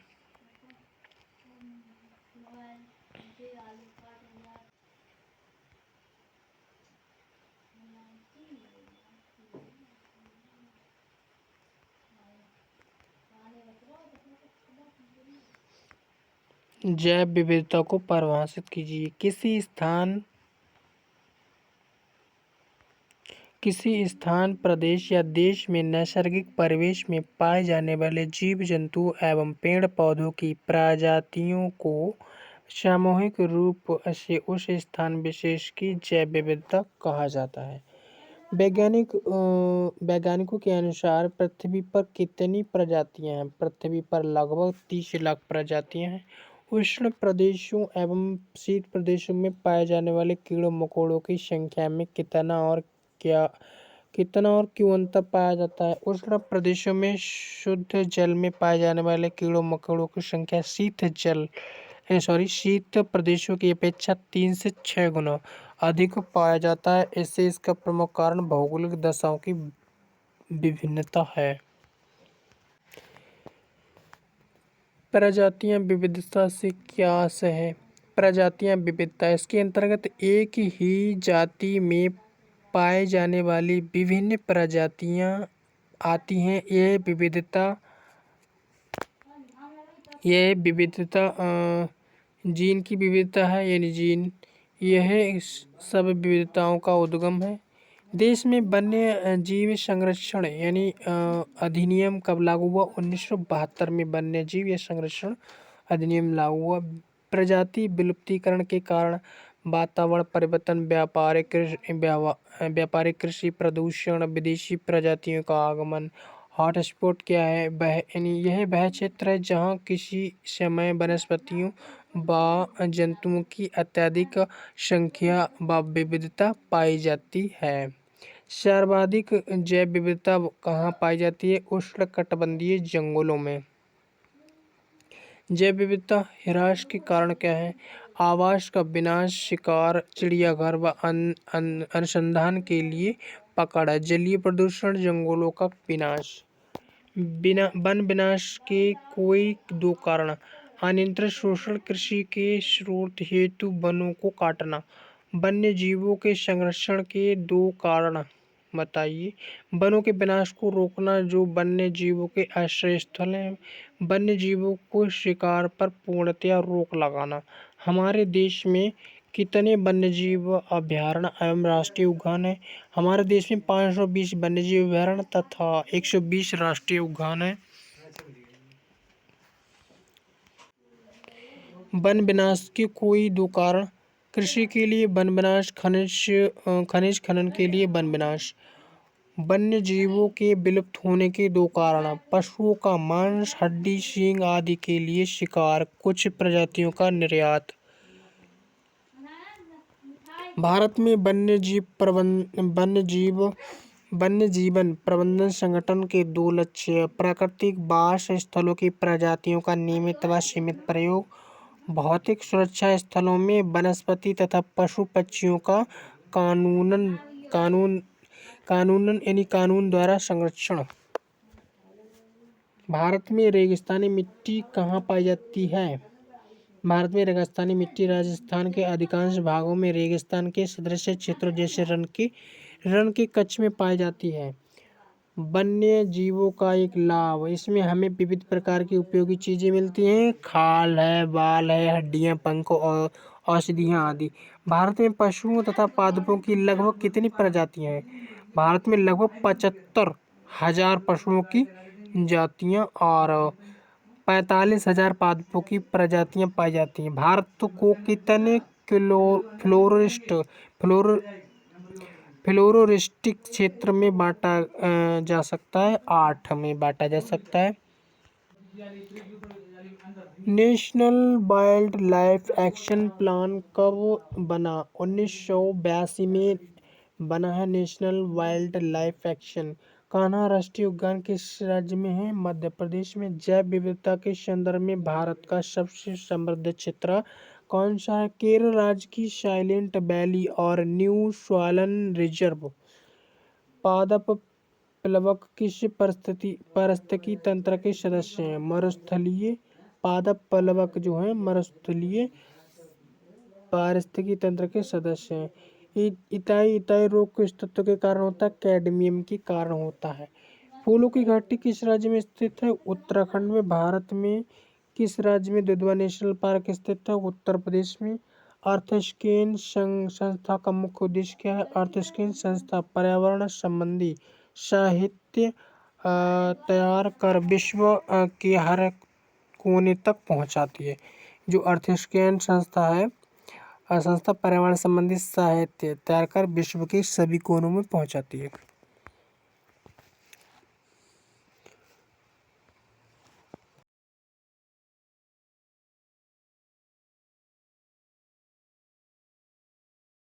जैव विविधता को परिभाषित कीजिए। किसी स्थान, प्रदेश या देश में नैसर्गिक परिवेश में पाए जाने वाले जीव जंतु एवं पेड़ पौधों की प्रजातियों को सामूहिक रूप से उस स्थान विशेष की जैव विविधता कहा जाता है। वैज्ञानिकों के अनुसार पृथ्वी पर कितनी प्रजातियां हैं? पृथ्वी पर लगभग 30 लाख प्रजातियां हैं। उष्ण प्रदेशों एवं शीत प्रदेशों में पाए जाने वाले कीड़ों मकोड़ों की संख्या में कितना और क्यों अंतर पाया जाता है? उष्ण प्रदेशों में शुद्ध जल में पाए जाने वाले कीड़ों मकोड़ों की संख्या शीत प्रदेशों की अपेक्षा 3 से 6 गुना अधिक पाया जाता है। इससे इसका प्रमुख कारण भौगोलिक दशाओं की विभिन्नता है। प्रजातियां विविधता से क्या आशय है? प्रजातियां विविधता इसके अंतर्गत एक ही जाति में पाए जाने वाली विभिन्न प्रजातियां आती हैं। यह विविधता जीन की विविधता है, यानी जीन यह सब विविधताओं का उद्गम है। देश में वन्य जीव संरक्षण यानी अधिनियम कब लागू हुआ? 1972 में वन्य जीव या संरक्षण अधिनियम लागू हुआ। प्रजाति विलुप्तीकरण के कारण वातावरण परिवर्तन, व्यापारिक कृषि, प्रदूषण, विदेशी प्रजातियों का आगमन। हॉटस्पॉट क्या है? यह वह क्षेत्र है जहाँ किसी समय वनस्पतियों व जंतुओं की अत्यधिक संख्या व विविधता पाई जाती है। सर्वाधिक जैव विविधता कहाँ पाई जाती है? उष्णकटिबंधीय जंगलों में। जैव विविधता ह्रास के कारण क्या है? आवास का विनाश, शिकार, चिड़ियाघर व अनुसंधान के लिए पकड़। जलीय प्रदूषण, जंगलों का विनाश। वन विनाश के कोई दो कारण: अनियंत्रित शोषण, कृषि के स्रोत हेतु वनों को काटना। वन्य जीवों के संरक्षण के दो कारण बताइए। वनों के विनाश को रोकना, जो वन्य जीवों के आश्रय स्थल हैं। वन्य जीवों को शिकार पर पूर्णतया रोक लगाना। हमारे देश में कितने वन्यजीव अभयारण्य एवं राष्ट्रीय उद्यान है? हमारे देश में 520 वन्यजीव अभयारण्य तथा 120 राष्ट्रीय उद्यान है। वन विनाश के कोई दो कारण: कृषि के लिए वन विनाश, खनिज खनन के लिए वन विनाश। वन्य जीवों के विलुप्त होने के दो कारण: पशुओं का मांस, हड्डी, सींग आदि के लिए शिकार, कुछ प्रजातियों का निर्यात। भारत में वन्य जीवन प्रबंधन संगठन के दो लक्ष्य: प्राकृतिक वास स्थलों की प्रजातियों का नियमित व सीमित प्रयोग, भौतिक सुरक्षा स्थलों में वनस्पति तथा पशु पक्षियों का कानून द्वारा संरक्षण। भारत में रेगिस्तानी मिट्टी कहाँ पाई जाती है? भारत में रेगिस्तानी मिट्टी राजस्थान के अधिकांश भागों में रेगिस्तान के सदृश क्षेत्रों जैसे रण के कच्छ में पाई जाती है। वन्य जीवों का एक लाभ: इसमें हमें विविध प्रकार की उपयोगी चीजें मिलती हैं। खाल है, बाल है, हड्डियां, पंख और औषधियां आदि। भारत में पशुओं तथा पादपों की लगभग कितनी प्रजातियां हैं? भारत में लगभग 75,000 पशुओं की जातियां और 45,000 पादपों की प्रजातियां पाई जाती हैं। भारत को कितने फ्लोरिस्टिक क्षेत्र में बांटा जा सकता है? 8 में बांटा जा सकता है। National wild life action plan कब बना? 1982 में बना है national wild life action. Kanha राष्ट्रीय उद्यान किस राज्य में है? मध्य प्रदेश में। जैव विविधता के संदर्भ में भारत का सबसे समृद्ध क्षेत्र कौन सा है? केरल राज्य की साइलेंट वैली और न्यू स्वालन रिजर्व। पादप प्लवक किस पारिस्थितिकी तंत्र के सदस्य हैं? मरुस्थलीय। पादप प्लवक जो है मरुस्थलीय पारिस्थितिकी तंत्र के सदस्य हैं। इताई रोग किस तत्व के कारण होता है? कैडमियम के कारण होता है। फूलों की घाटी किस राज्य में स्थित है? उत्तराखंड में। भारत में किस राज्य में दुधवा नेशनल पार्क स्थित है? उत्तर प्रदेश में। अर्थस्केन संस्था का मुख्य उद्देश्य क्या है? अर्थस्केन संस्था पर्यावरण संबंधी साहित्य तैयार कर विश्व के हर कोने तक पहुंचाती है। जो अर्थस्केन संस्था है और संस्था पर्यावरण संबंधी साहित्य तैयार कर विश्व के सभी कोनों में पहुंचाती है।